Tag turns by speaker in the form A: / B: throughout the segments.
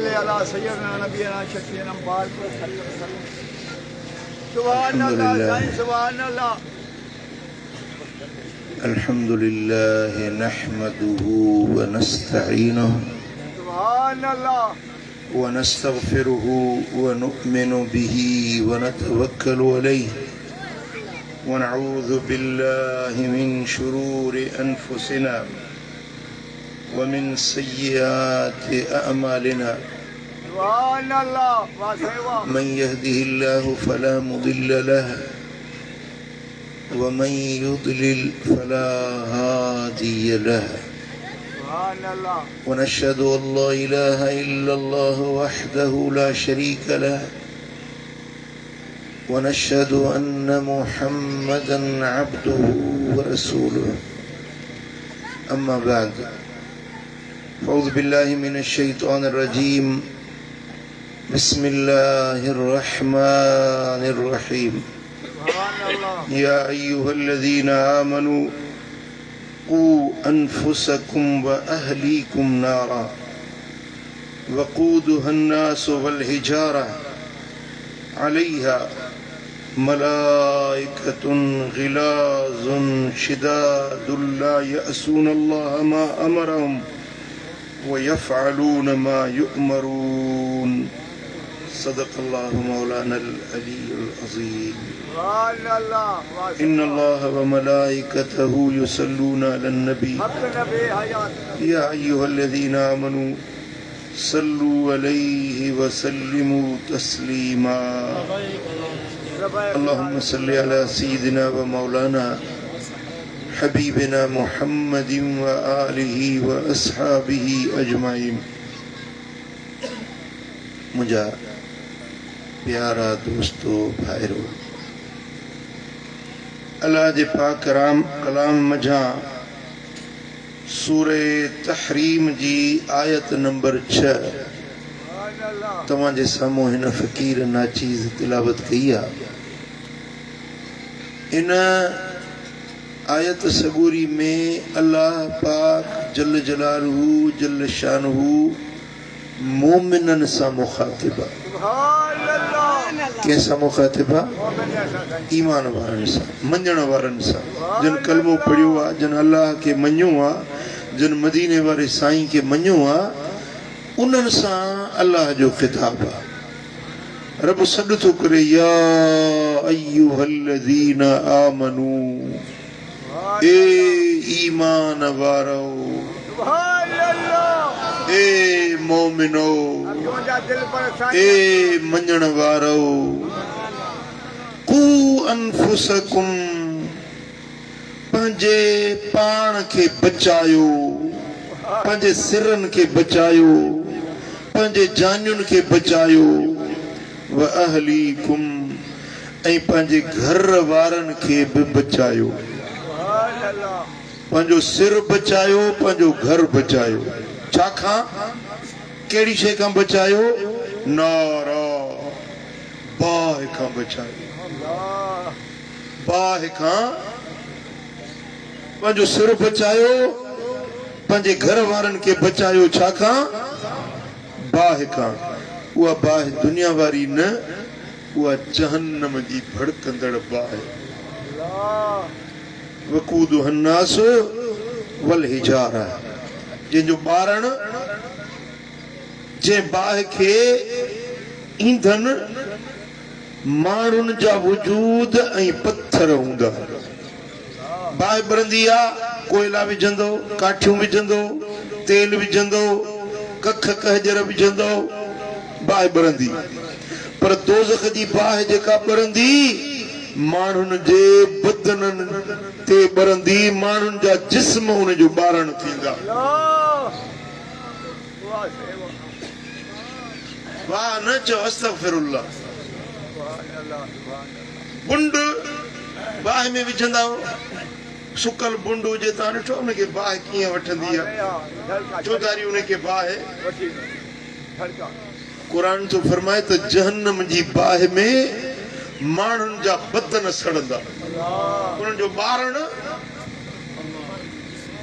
A: अला सय्यदना नबीना शफीना मुबारक सुभान अल्लाह सुभान अल्लाह
B: अल्हम्दुलिल्लाह नहमदुहु व नस्तईनुहु
A: सुभान अल्लाह
B: व नस्तगफिरुहु व नु'मिनु बिही व नतवक्कलु अलैहि व नऊज़ु बिल्लाहि मिन शुरूरि अनफुसिना व मिन सय्यिआति अअमालिना
A: सुभान अल्लाह
B: मन यहदिहिल्लाहु फला मुदिल्ल लहु व मन युद्लिल फला हादिय लहु
A: सुभान अल्लाह
B: व नशहदु अल्ला इलाहा इल्लल्लाह वहदहु ला शरीक लहु व नशहदु अन्न मुहम्मदन अब्दुहु व रसूलुहु अम्मा बाद अऊज़ु बिल्लाहि मिनश शैतानिर रजीम बिस्मिल्लाहिर रहमानिर रहीम या अय्युहल्लज़ीना आमनू क़ू अनफुसकुम व अहलीकुम नारा वक़ूदुहा अन्नासु वल हिजारा अलैहा मलाइकतुन ग़िलाज़ुन शिदादुन ला यअसूनल्लाह मा अमरहुम व यफ़अलून मा युअमरून सदक़ल्लाहु मौलानल अलीयुल अज़ीम
A: सुभान अल्लाह
B: इन्नल्लाह व मलाइकतहु युसल्लूना अलन नबी
A: हक़ नबी हयात
B: या अय्युहल्लज़ीना आमनू सल्लू अलैहि व सल्लिमू तस्लीमा अल्लाहुम्मा सल्लि अला सय्यिदिना व मौलाना हबीबिना मुहम्मदिन व आलिहि व अस्हाबिहि अजमाइन। मुझा प्यारा दोस्तों भाइरो, अल्लाह जे पाक कलाम मझा सूरे तहरीम जी आयत नंबर 6 तव्हां जे साम्हूं हिन फ़कीर नाचीज़ तिलावत कई आहे। इन आयत सगूरी में अल्लाह पाक जल जलालहू जल शानहू मोमिनन सां मुखातिब आहे।
A: सुभान अल्लाह
B: कंहिंसां मुखातिब आहे? ईमान वारनि सां, मञण वारनि सां, जिन कलमो पढ़ियो आहे, जिन अल्लाह खे मञियो आहे, जिन मदीने वारे साईं खे मञियो आहे, उन्हनि सां अल्लाह जो ख़िताब आहे। रब सॾु थो करे या अय्युहल्लज़ीना आमनू, ए ईमान वारो,
A: सुभान अल्लाह
B: ए मोमिनो,
A: तुंहिंजा दिल पर
B: ए मञण वारो, कू अनफुसकुम, पंहिंजे पाण खे बचायो, पंहिंजे सिरनि खे बचायो, पंहिंजे जानियुनि खे बचायो, व अहलीकुम, ऐं पंहिंजे घर वारनि खे बि बचायो।
A: सुभान अल्लाह
B: पंहिंजो सिर बचायो, पंहिंजो घर बचायो। छा खां? कहिड़ी शइ खां बचायो? नारा, बाहि खां बचायो,
A: अल्लाह
B: बाहि खां। पंहिंजो सिर बचायो, पंहिंजे घर वारनि खे बचायो। छा खां? बाहि खां। उहा बाहि दुनिया वारी न, उहा जहन्नम जी भड़कंदड़ बाहि।
A: अल्लाह
B: वक़ूदुहा अन्नास वल हिजारा, जंहिंजो ॿारण, जंहिं बाहि खे ईंधन माण्हुनि जा वजूद ऐं पत्थर हूंदा। बाहि ॿरंदी आहे, कोयला विझंदो, काठियूं विझंदो, तेल विझंदो, कख कहजर विझंदो, बाहि ॿरंदी। पर दोज़ख जी बाहि जेका ॿरंदी, माण्हुनि जे बदननि ते ॿरंदी, माण्हुनि जा जिस्म उन जो ॿारण थींदा। वाह न चओ, अस्तगफिरुल्लाह। बुंड बाहि में विझंदा, सुकल बुंड हुजे तव्हां ॾिठो उनखे बाहि कीअं वठंदी आहे, चौधारी उनखे बाहि। क़ुरान थो फरमाए त जहन्नम जी बाहि में माण्हुनि जा बदन सड़ंदा, उन्हनि जो ॿारण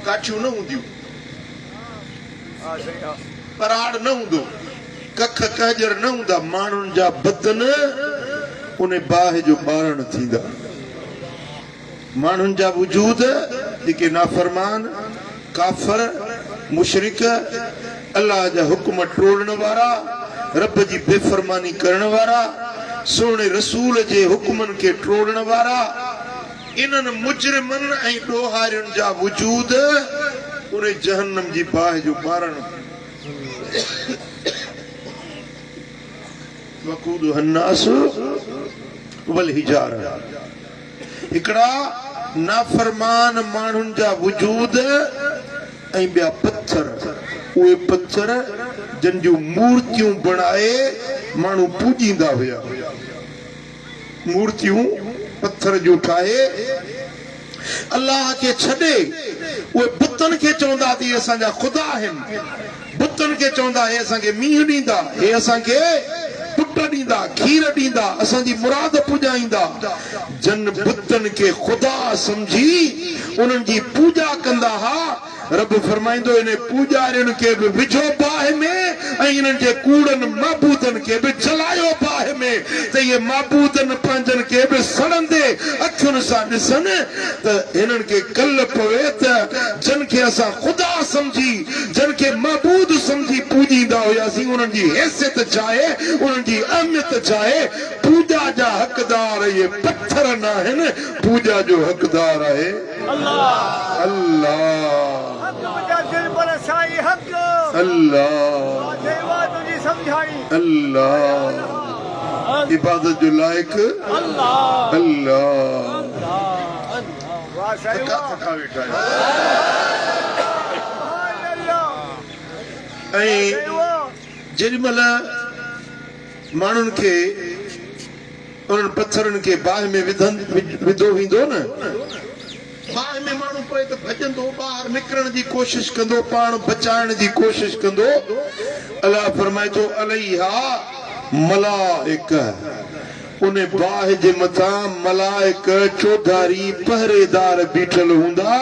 B: काठियूं न हूंदियूं, पराड़ न हूंदो, कख कहजर न हूंदा माण्हुनि जा बदन उन बाहि जो ॿारण थींदा माण्हुनि जा वजूद जेके नाफ़रमान काफ़र मुशरिक अल्लाह जा हुक्म टोड़न वारा रब जी बेफ़रमानी करण वारा सोने रसूल जे हुक्मनि खे टोड़न वारा इन्हनि मुजरिमनि ऐं ॾोहारियुनि जा वजूद उन जहन्नम जी बाहि जो ॿारण वक़ूदुहा अन्नास वल हिजारा हिकिड़ा नाफ़रमान माण्हुनि जा वजूद ऐं ॿिया पत्थर उहे पत्थर जिन जूं मूर्तियूं बणाए माण्हू पूॼींदा हुया मूर्तियूं पत्थर जूं ठाहे अल्लाह खे छॾे उहे बुतनि खे चवंदा त असांजा ख़ुदा आहिनि बुतनि खे चवंदा हे असांखे मींहुं ॾींदा हे असांखे पुट ॾींदा खीर ॾींदा असांजी मुराद पुॼाईंदा जन बुतनि खे ख़ुदा सम्झी उन्हनि जी पूॼा कंदा हुआ रब फरमाईंदो इन पूॼारियुनि खे बि विझो बाहि में ऐं इन्हनि जे कूड़नि महबूदनि खे बि जलायो बाहि में त इहे महबूदनि पंहिंजनि खे बि सड़ंदे अखियुनि सां ॾिसनि त हिननि खे कल्ह पवे त जिन खे असां ख़ुदा सम्झी जिन खे महबूद सम्झी पूॼींदा हुयासीं उन्हनि जी हैसियत चाहे उन्हनि जी अहमियत चाहे पूॼा जा हक़दार इहे पत्थर न आहिनि पूॼा जो हक़दार आहे अल्लाह अल्लाह अल्लाह इबादत जो लायक अल्लाह थका वेठा ऐं जेॾीमहिल माण्हुनि खे उन्हनि पत्थरनि खे बाहि में विधो वेंदो न बाहि में माण्हू पए त भॼंदो ॿाहिरि निकिरण जी कोशिश कंदो पाण बचाइण जी कोशिश कंदो अल्लाह फरमाए थो अलैहा मलाइक उन बाहि जे मथां मलाइक चौधारी पहरेदार बीठल हूंदा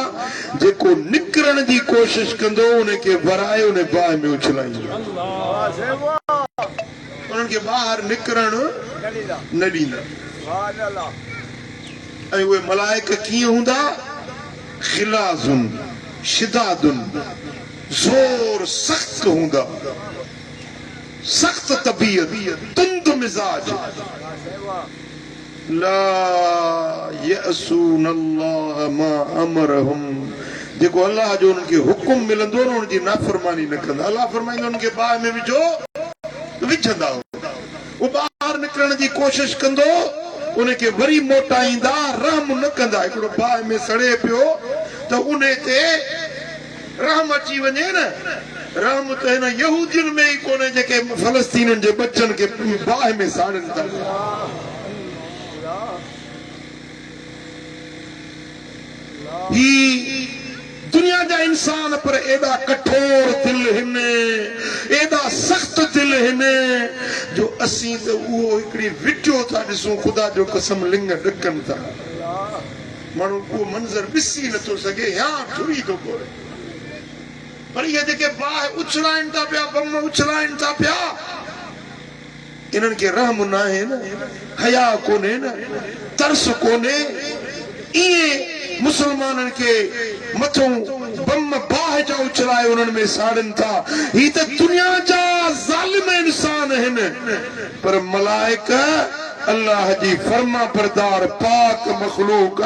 B: जेको निकिरण जी कोशिश कंदो उनखे वराए उन बाहि में उछलाईंदो उन्हनि खे ॿाहिरि निकिरण न ॾींदा ऐं उहे मलाइक कीअं हूंदा खिलाज़ुन शिदादुन ज़ोर सख्त हूंदा सख्त तबीयत तुंद मिजाज ला यसून अल्लाह मा अमरहुम जेको अल्लाह जो उन्हनि खे हुकुम मिलंदो न उनजी नाफ़रमानी न कंदा अल्लाह फरमाईंदो उनखे बाहि में विझो विझंदा उहो ॿाहिरि निकिरण जी कोशिश कंदो उनखे वरी मोटाईंदा रहम न कंदा हिकिड़ो बाहि में सड़े पियो त उन ते रहम अची वञे न रहम त हिन यहूदियुनि में ई कोन्हे जेके फलस्तीननि जे बचनि खे बाहि में साड़नि था ही दुनिया जा इंसान पर एॾा कठोर दिल हिन एॾा सख़्त दिल हिन जो असीं त उहो हिकिड़ी वीडियो था ॾिसूं ख़ुदा जो कसम लिंग ॾकनि था माण्हू उहो मंज़र ॾिसी नथो सघे या ठुरी थो पवे पर इहे जेके बाहि उछलाइनि था पिया बम उछलाइनि था पिया इन्हनि खे रहम न आहे न हया कोन्हे न तरस कोन्हे इएं मुसलमाननि खे मथों बम बाहि जा उछलाए उन्हनि में साड़नि था ही त दुनिया जा ज़ालिम इंसान आहिनि पर मलाइक अल्लाह जी फर्मा बरदार पाक मखलूक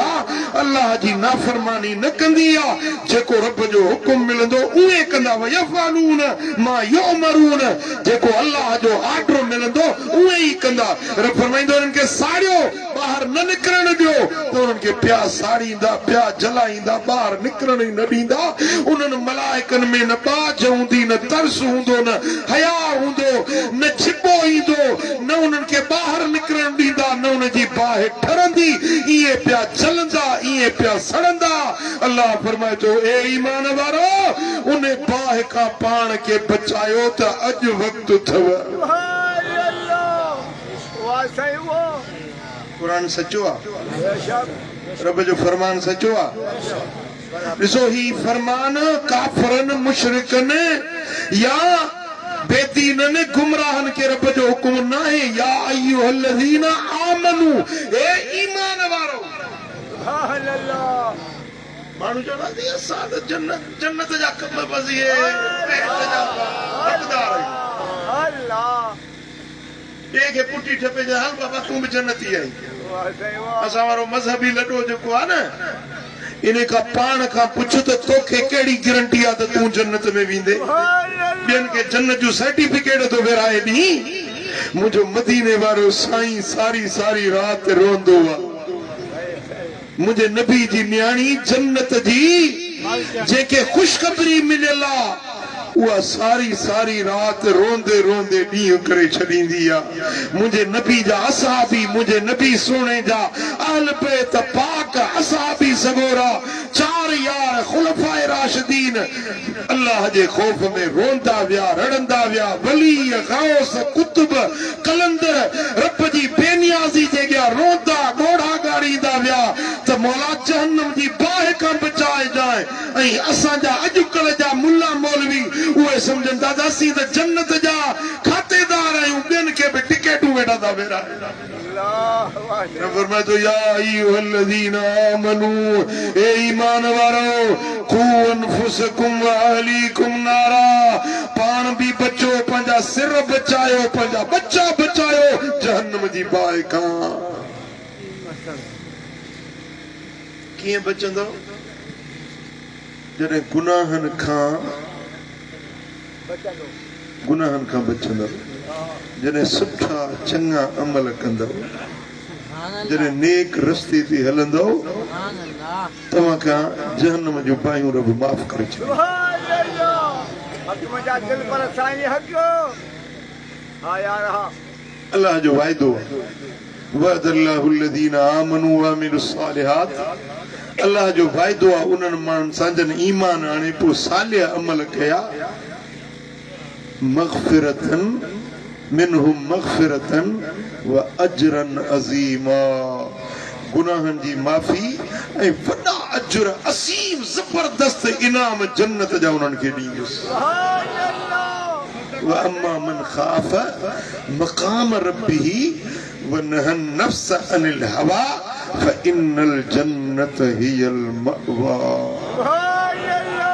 B: अल्लाह जी नाफरमानी न कंदी आहे जेको रब जो हुकुम मिलंदो उहे कंदा वयफालून मा युमरून जेको अल्लाह जो आर्डर मिलंदो उहे ई कंदा रब फरमाईंदो इन्हनि खे साड़ियो ॿाहिरि न निकिरण ॾियो त उन्हनि खे पिया साड़ींदा पिया जलाईंदा ॿाहिरि निकिरण ई न ॾींदा उन्हनि मलाइकनि में न बाज हूंदी न तरस हूंदो न हया हूंदो न छिॿो ईंदो न उन्हनि खे ॿाहिरि निकिरण ॾींदा न उनजी बाहि ठरंदी इहे पिया जलंदा इहे पिया सड़ंदा अल्लाह फरमाए थो ए ईमान वारो उन बाहि खां पाण खे बचायो त अॼु वक़्तु अथव क़ुरान सचो आहे रब जो फरमान सचो आहे ॾिसो ही फरमान काफ़रनि मुशरिकनि या बेदीन ने गुमराहन के रब जो हुकुम ना है या अय्युहल्लज़ीना आमनू ए ईमान वारो
A: सुभान अल्लाह
B: मानू चवंदा थी असां त जन्नत जा कम बज़ी पेट जा हक़दार
A: अल्लाह
B: के पुटी ठपे जा हल बाबा तू भी जन्नती आई
A: वाह सही वाह
B: असां वारो मजहबी लॾो जेको आहे न इने का पाण का पुछ त तोखे कहिड़ी गारंटी आहे त तूं जन्नत में वेंदे ॿियनि खे जन्नत जो सर्टिफिकेट थो विराए ॾी मुंहिंजो मदीने वारो साईं सारी सारी राति रोंदो आहे मुंहिंजे नबी जी न्याणी जन्नत जी जेके ख़ुशख़बरी मिलियल आहे उहा सारी सारी रात रोंदे रोंदे ॾींहुं करे छॾींदी आहे मुंहिंजे नबी जा असहाबी मुंहिंजे नबी सोने जा अहल बैत पाक असहाबी सगोरा चार यार खुलफाए राशिदीन अल्लाह जे खौफ में रोंदा विया रड़ंदा विया वली गौस कुतुब कलंदर रब जी बेनियाज़ी जे अॻियां रोंदा ॻोढ़ा ॻाड़ींदा विया त मौला जहन्नम जी बाहि खां बचाए जाए ऐं असांजा अॼुकल्ह जा मुल्ला मौलवी उहे समझन दादा सी त जन्नत जा खातेदार आहियूं ॿियनि खे बि टिकेटूं वेठा था विराए
A: अल्लाह वाह
B: फरमाए तो या अय्युहल्लज़ीना आमनू ए ईमान वारो खू अनफुसकुम व अहलीकुम नारा पाण भी बचो पंहिंजा सिर बचायो पंहिंजा बच्चा बचायो जहन्नम जी बाहि खां कीअं बचंदो जॾहिं गुनाहनि खां गुनाहनि खां बचंदव जॾहिं सुठा चङा अमल कंदव जॾहिं नेक रस्ते ते हलंदव तव्हां खां जहन्नम जूं बाहियूं रब माफ़ करे छॾींदो
A: सुभान अल्लाह हक़ मुंहिंजा दिल पर साईं हक़ हा यार हा
B: अल्लाह जो वाइदो वअदल्लाहुल्लज़ीना आमनू व अमिलुस्सालिहात अल्लाह जो वाइदो आहे उन्हनि माण्हुनि सां जन ईमान आणे पोइ सालिह अमल कया मग़फ़िरतन मिनहुम मग़फ़िरतन व अजरन अज़ीमा गुनाहनि जी माफ़ी ऐं वॾा अजर असीम ज़बरदस्त इनाम जन्नत जा उन्हनि खे ॾींदुसि
A: सुभान अल्लाह
B: व अम्मा मन ख़ाफ़ मक़ाम रब्बिही व नहन नफ्स अनिल हवा फ़इन्नल जन्नत हियल मअवा
A: सुभान अल्लाह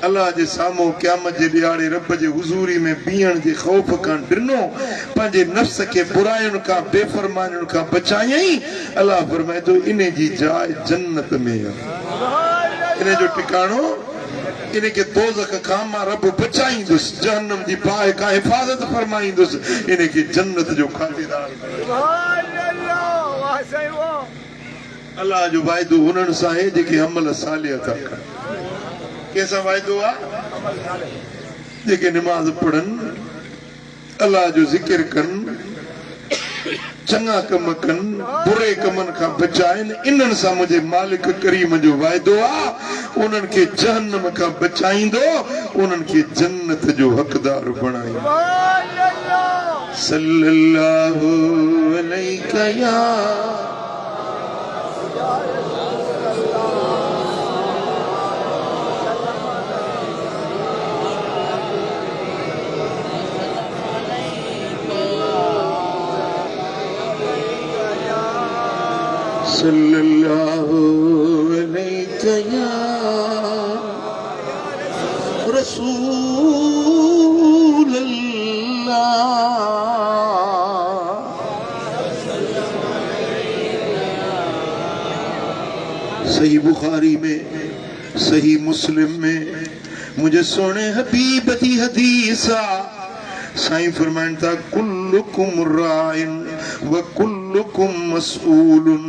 B: अल्लाह जे साम्हूं क़यामत जे ॾियारे रब जे हुज़ूरी में बीहण जे ख़ौफ़ खां ॾिनो पंहिंजे नफ़्स खे बुरायुनि खां बेफ़रमानियुनि खां बचायई अल्लाह फरमाए थो इन जी जाइ जन्नत में आहे इन जो टिकाणो इन खे दोज़ख खां मां रब बचाईंदुसि जहन्नम जी बाहि खां हिफ़ाज़त फरमाईंदुसि इन खे जन्नत जो खातेदार
A: सुभान अल्लाह वाह सही वाह
B: अल्लाह जो वाइदो उन्हनि सां आहे जेके अमल सालिह था कनि कंहिंसां वाइदो आहे जेके निमाज़ पढ़नि अल्लाह जो ज़िक्र कनि चङा कम कनि बुरे कमनि खां बचाइनि इन्हनि सां मुंहिंजे मालिक करीम जो वाइदो आहे उन्हनि खे जहन्नम खां बचाईंदो उन्हनि खे जन्नत जो हक़दार बणाईंदो
A: सुभान अल्लाह
B: सल्लल्लाहु अलैका या सल्लल्लाहु अलैका या रसूल अल्लाह सही बुखारी में सही मुस्लिम में मुझे सोने हबीब दी हदीस साईं फरमाइनि था कुल्लुकुम राइन व कुल्लुकुम मसऊलुन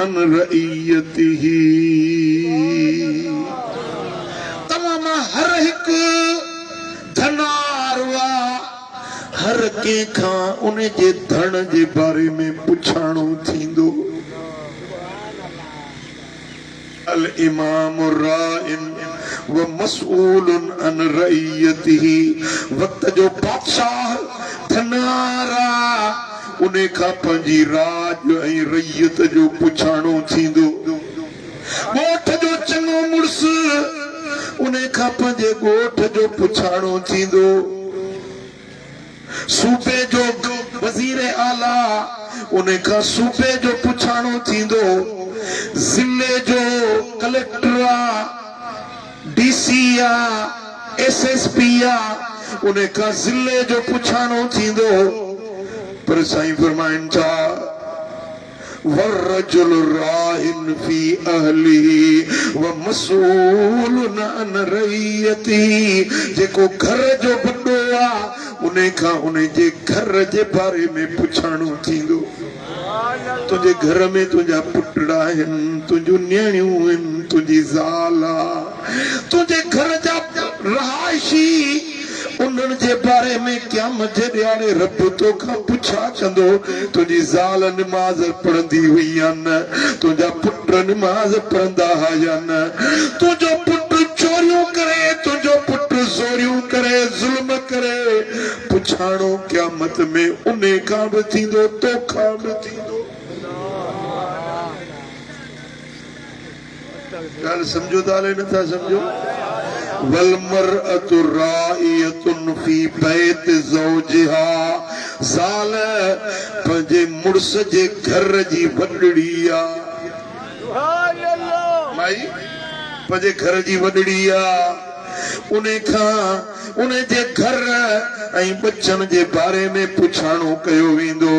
B: अन रइयतिही तमाम हर हिकु धनार वा हर कंहिंखां उन जे धन जे बारे में पुछाणो थींदो अल इमाम राइन व मसऊलुन अन रइयतिही वक्त जो बादशाह धनारा उन खां पंहिंजी राज ऐं रइयत जो पुछाणो थींदो ॻोठ जो चङो मुड़ुस उन खां पंहिंजे ॻोठ जो पुछाणो थींदो सूबे जो वज़ीर आला उन्हें का सूबे जो पुछाणो थींदो ज़िले जो कलेक्टर डीसी एसएसपी उन्हें का ज़िले जो पुछाणो थींदो पर साईं फरमाइनि था वरजुल राहिन फी अहली व मसूलुन अन रइयती जेको घर जो वॾो उन्हें खां उन्हें जे घर जे बारे में पुछाणो थींदो तुझे घर में तुझा पुटड़ा आहिनि तुझियूं नियाणियूं आहिनि तुझी ज़ाल तुझे घर जा रहायशी उन्हनि जे बारे में क़यामत जे ॾियारे रब तोखां पुछा कंदो तुंहिंजी ज़ाल निमाज़ पढ़ंदी हुई या न तुंहिंजा पुट निमाज़ पढ़ंदा हुआ या न तुंहिंजो पुट चोरियूं करे तुंहिंजो पुट ज़ोरियूं करे ज़ुल्म करे पुछाणो क़यामत में उन खां बि थींदो तोखां बि थींदो ॻाल्हि सम्झो था हले नथा सम्झो वलमरअतु राइयतुन फी बैत ज़ौजिहा ज़ाल पंहिंजे मुड़स जे घर जी वॾड़ी माई पंहिंजे घर जी वॾड़ी उन खां उन जे घर ऐं बच्चन जे बारे में पुछाणो कयो वेंदो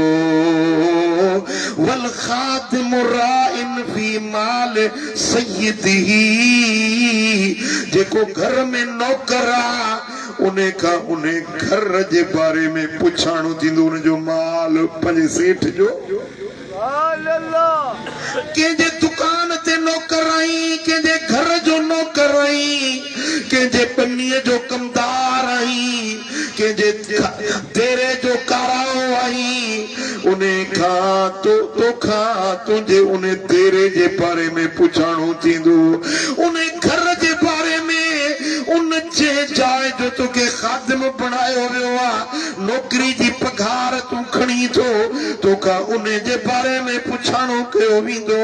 B: वल खादिमु राइन फी माल सय्यदिही जेको घर में नौकर उन खां उन घर जे बारे में पुछाणो थींदो उन जो माल पंहिंजे सेठ जो कंहिंजे दुकान ते नौकर आई कंहिंजे घर जो नौकर आई कंहिंजे पन्नीअ जो कमदार आई कंहिंजे तेरे जो काराओ आई उन खां तोखां तुंहिंजे उन तेरे जे बारे में पुछाणो थींदो उन घर जे बारे में उन जे जाइ जो तोखे खादिम बणायो वियो आहे नौकरी जी पघार तूं खणी थो तोखां उन जे बारे में पुछाणो कयो वेंदो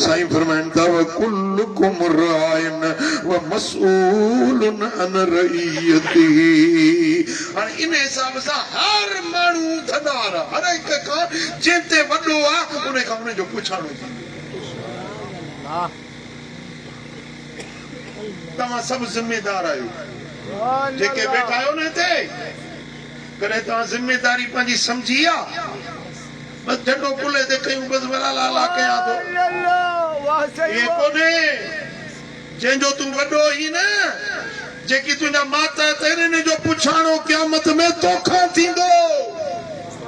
B: साईं फरमाइनि था कुल्लुकुम राइन व मसऊलुन अन रइयतिही हाणे इन हिसाब सां हर माण्हू थदार हर हिक खां जंहिं ते वॾो आहे उन खां उन जो पुछाणो थींदो तव्हां सभु ज़िम्मेदार आहियो जेके वेठा आहियो न हिते कॾहिं तव्हां ज़िम्मेदारी पंहिंजी सम्झी आहे बस झंडो पुले ते कयूं बस वला लाला कयां थो ये कोन्हे जंहिंजो तूं वॾो ई न जेकी तुंहिंजा माता आहिनि जो पुछाणो क़यामत में तोखां थींदो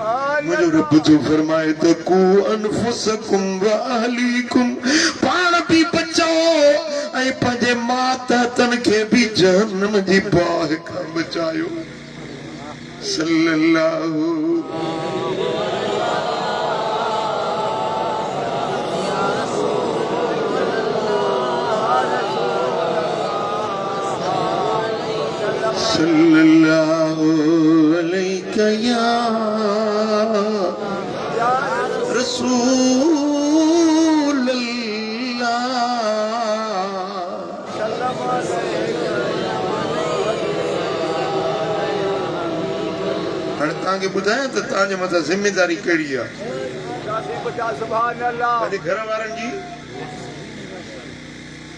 B: मुंहिंजो रब जो फरमाए त कू अनफुसकुम व अहलीकुम पाण बि बचाओ ऐं पंहिंजे मातहतनि खे बि जहन्नम जी बाहि खां बचायो सल्लल्लाहु सल्लल्लाहु अलैका या रसूल अल्लाह हाणे तव्हांखे ॿुधायां त तव्हांजे मथां ज़िम्मेदारी कहिड़ी आहे घर वारनि जी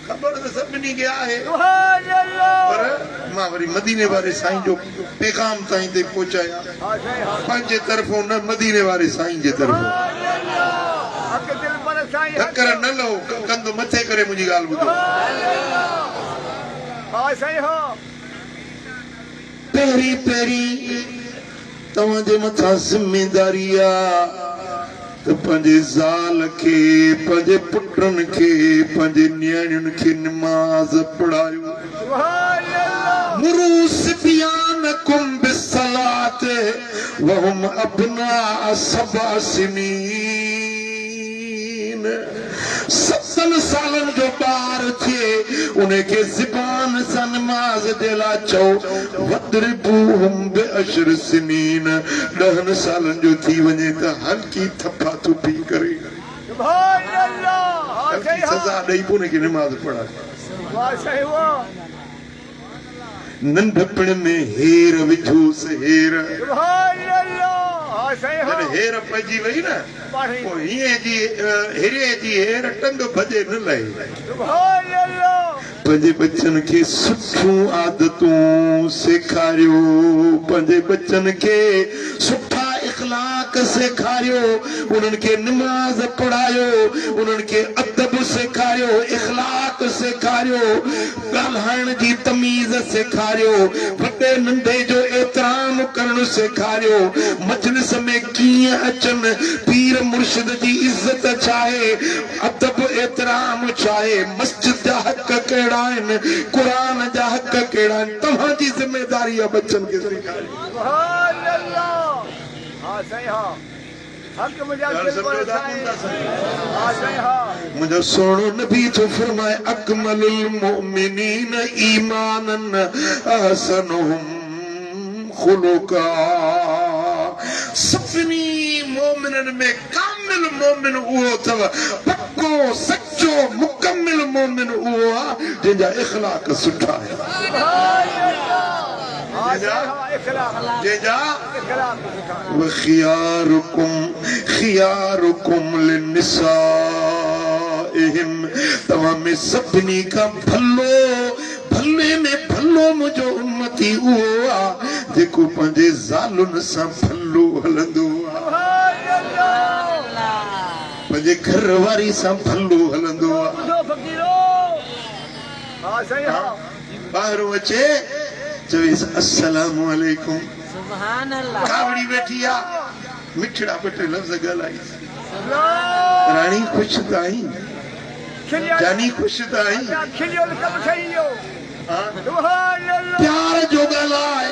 B: ख़बर त सभिनी खे आहे पर मां वरी मदीने वारे साईं जो पैगाम ताईं ते पहुचायां पंहिंजे तरफ़ो न मदीने वारे साईं जे तरफ़ो टकर न लो कंधु मथे करे मुंहिंजी ॻाल्हि ॿुधो पहिरीं पहिरीं तव्हांजे मथां ज़िम्मेदारी आहे त पंहिंजे ज़ाल खे पंहिंजे पुटनि खे पंहिंजे नियाणियुनि खे निमाज़ पढ़ायो मुरू सिबियानकुम बिस्सलात वहुम अबना सबा सिनीन 7 सालनि जो ॿार थिए उनखे ज़बान सां निमाज़ जे लाइ चओ वद्रिबूहुम बिअश्र सिनीन 10 सालनि जो थी वञे त हल्की थप्पा थुपी करे सज़ा ॾेई पोइ उनखे निमाज़ पढ़ाए नंढपण में हेर विझोस हेर
A: सुभान अल्लाह हाँ सही
B: जॾहिं
A: हाँ
B: हेर पइजी वई न
A: पढ़ी
B: पोइ हीअं जी हिरे जी हेर टंग भॼे न लहे
A: सुभान अल्लाह
B: पंहिंजे बच्चनि खे सुठियूं आदतूं सेखारियो पंहिंजे बच्चनि खे सुठा इख़लाक़ सेखारियो उन्हनि खे निमाज़ पढ़ायो उन्हनि खे अदब सेखारियो इख़लाक़ सेखारियो ॻाल्हाइण जी तमीज़ सेखारियो वॾे नंढे जो एतिराम करणु सेखारियो मजलिस में कीअं अचनि पीर मुर्शिद जी इज़त छा आहे अदब एतिराम छा आहे मस्जिद जा हक़ कहिड़ा आहिनि क़ुरान जा हक़ कहिड़ा आहिनि तव्हांजी ज़िमेदारी आहे बच्चनि खे सेखारियो
A: सुभान अल्लाह हाँ सही हाँ हक मुझे हाँ सही हाँ
B: मुझे सोनो नबी तो फरमाए अकमलुल मुमिनीन ईमानन अहसनुहुम खुलुका सभिनी मोमिनन में कामिल मोमिन उहो अथव पक्को सच्चो मुकम्मिल मोमिन उहो आहे जंहिंजा इख़लाक़ सुठा आहिनि
A: सुभान अल्लाह हाँ सही हाँ इखलाक
B: जंहिंजा
A: इखलाक
B: खियारुकुम लिनिसाइहिम तव्हां में सभिनी खां भले में भलो मुंहिंजो उम्मती उहो आहे जेको पंहिंजे ज़ालुनि सां भलो हलंदो आहे
A: सुभान अल्लाह
B: पंहिंजे घर वारी सां भलो हलंदो आहे
A: बुधो फकीरो हाँ सही हाँ
B: ॿाहिरों अचे चवेस अस्सलामु अलैकुम
C: सुभान अल्लाह
B: कावड़ी वेठी आहे मिठड़ा ॿ टे लफ़्ज़ ॻाल्हाई
A: अल्लाह
B: राणी ख़ुशि त आई
A: खिलियो
B: जानी ख़ुशि त आई
A: खिलियो कब सही हो
B: हाँ?
A: सुभान अल्लाह
B: प्यार जो ॻाल्हाए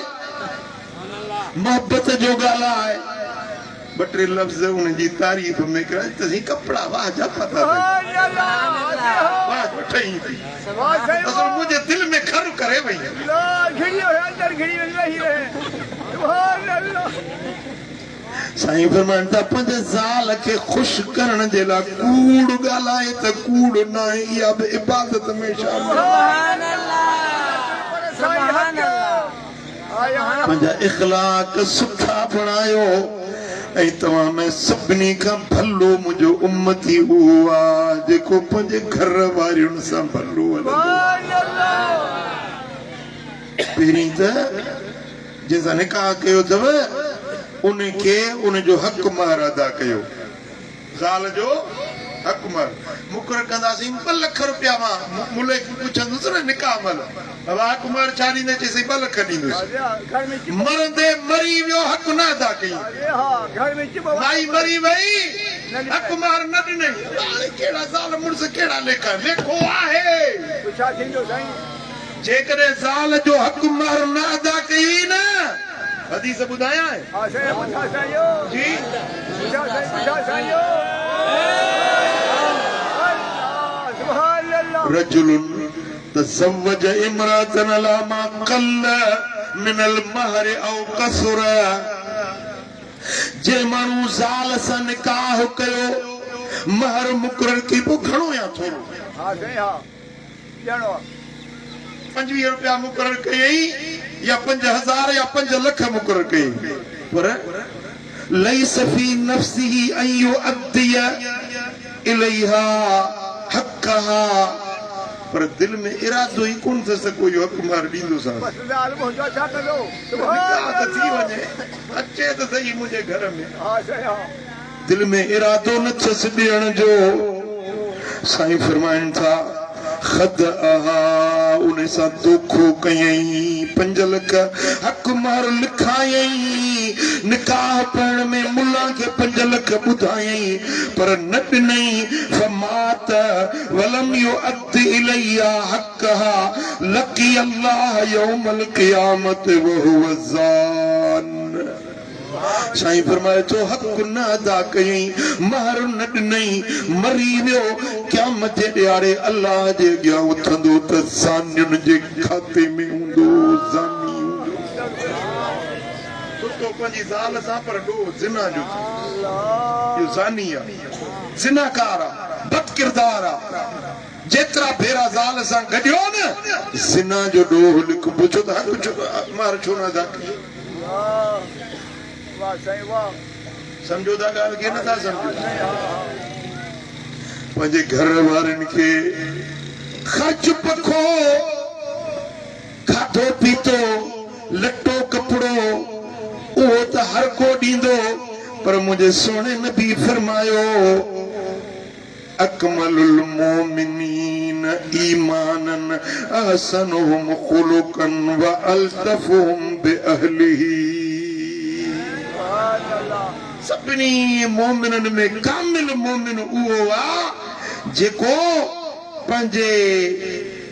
B: मोहब्बत जो ॻाल्हाए ॿ टे लफ़्ज़ उनजी तारीफ़ में कराए तसी कपड़ा वाह जा पता
A: सुभान अल्लाह
B: वाह ठही थी
A: हाँ सही
B: असल मुझे दिल में खर करे वई
A: अल्लाह घिड़ियो है अंदर घिड़ियो नहीं रहे सुभान अल्लाह
B: साईं फरमाइनि था पंहिंजे ज़ाल खे ख़ुशि करण जे लाइ कूड़ ॻाल्हाए त कूड़ न आहे इहा बि इबादत में शामिल
C: सुभान अल्लाह सुभान अल्लाह
B: पंहिंजा इख़लाक़ सुठा बणायो ऐं तव्हां में सभिनी खां भलो मुंहिंजो उम्मती उहो आहे जेको पंहिंजे घर वारियुनि सां भलो हलंदो
A: सुभान अल्लाह
B: पहिरीं त जंहिंसां निकाह कयो अथव उनखे उनजो हक़ मार अदा कयो ज़ाल जो हक़ मार मुक़ररु कंदासीं 2 लख रुपया मां मुले खे पुछंदुसि न निकाह महिल बाबा हक़ मार छा ॾींदे चईं 2 लख ॾींदुसि
A: घर में चिप
B: मरंदे मरी वियो हक़ न अदा कई
A: अरे हाँ घर में चिप
B: माई मरी वई हक़ मार न ॾिनई कहिड़ा ज़ाल मुड़ुस कहिड़ा लेखा लेखो आहे
A: पूछा थींदो साईं
B: जेकॾहिं ज़ाल जो हक़ मार न अदा कई न हदीस ॿुधायां आहे
A: हाँ सही पूछा साईं
B: जी
A: पूछा साईं सुभान अल्लाह
B: रजुलुन तज़व्वज इमरातन अला मा क़ल्ल मिनल महर औ कसर जे माण्हू ज़ाल सां निकाह कयो महर मुक़रर की पोइ घणो या थोरो
A: हाँ सही हाँ ॼणो
B: 25 रुपया मुक़रर कयई या 5000 या 5 लख मुक़रर कयई पर लैस फी नफ्सिही अन युअद्दिय इलैहा हक़हा पर दिल में इरादो ही कोन अथसि कोई हक़ मार ॾींदो सां
A: बस ज़ाल मुंहिंजो छा कंदो
B: निकाह त थी
A: सुभान
B: वञे अचे त सही मुंहिंजे घर में
A: हाँ सही हाँ
B: दिल में इरादो न अथसि ॾियण जो साईं फरमाइनि था खद उन सां दोखो कयई 5 लख हक़ मार लिखायई निकाह पढ़ण में मुल्ला खे 5 लख ॿुधायई पर न ॾिनई फमात वलम युअद्द इलैया हक़हा लकी अल्लाह यौमल क़ियामत व हुव ज़ान साईं फरमाए थो हक़ न अदा कयई महर न ॾिनई मरी वियो क़यामत जे ॾियारे अल्लाह जे अॻियां उथंदो त ज़ानियुनि जे खाते में हूंदो ज़ानी हूंदो सुठो पंहिंजी ज़ाल सां पर ॾो ज़िना जो इहो ज़ानी आहे ज़िनाकार आहे बद किरदार आहे जेतिरा भेरा ज़ाल सां गॾियो न ज़िना जो ॾोह लिख पुछो त हक़ छो मार छो न था
A: वाह वाह साईं वाह
B: सम्झो था ॻाल्हि खे नथा सम्झो पंहिंजे घर वारनि खे ख़र्च पखो खाधो पीतो लटो कपिड़ो उहो त हर को ॾींदो पर मुंहिंजे सोणे नबी फरमायो अकमलुल मोमिनीन ईमानन अहसनुहुम खुलुकन व अल्तफुहुम बिअहलिही सभिनी मोमिननि में कामिल मोमिन उहो आहे जेको पंहिंजे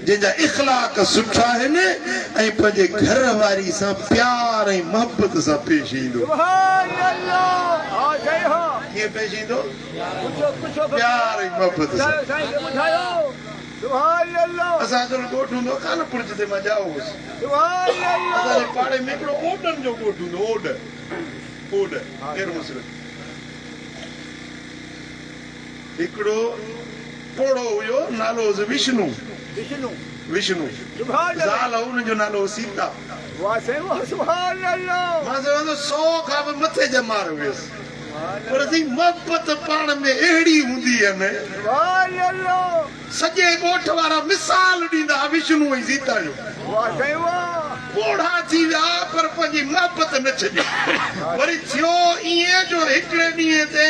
B: जंहिंजा इख़लाक सुठा आहिनि ऐं पंहिंजे घर वारी सां प्यार ऐं मोहबत सां पेश ईंदो कीअं पेश ईंदो प्यार ऐं मोहबत सां असांजो ॻोठु हूंदो कानपुर जिते मां जाओ हुउसि असांजे पाड़े में हिकिड़ो ओडन जो ॻोठु हूंदो ओड गैर मुस्लिम हिकिड़ो पोड़ो हुयो नालो हुओ विष्णु ज़ाल हुनजो नालो सीता मां चवंदो 100 खां बि मथे जमार हुयसि पर मोहबत पाण में अहिड़ी हूंदी आहे न सॼे ॻोठ वारा मिसाल ॾींदा विष्णु ऐं सीता जो पोड़ा थी विया पर पंहिंजी मोहबत न छॾी वरी थियो ईअं जो हिकिड़े ॾींहं ते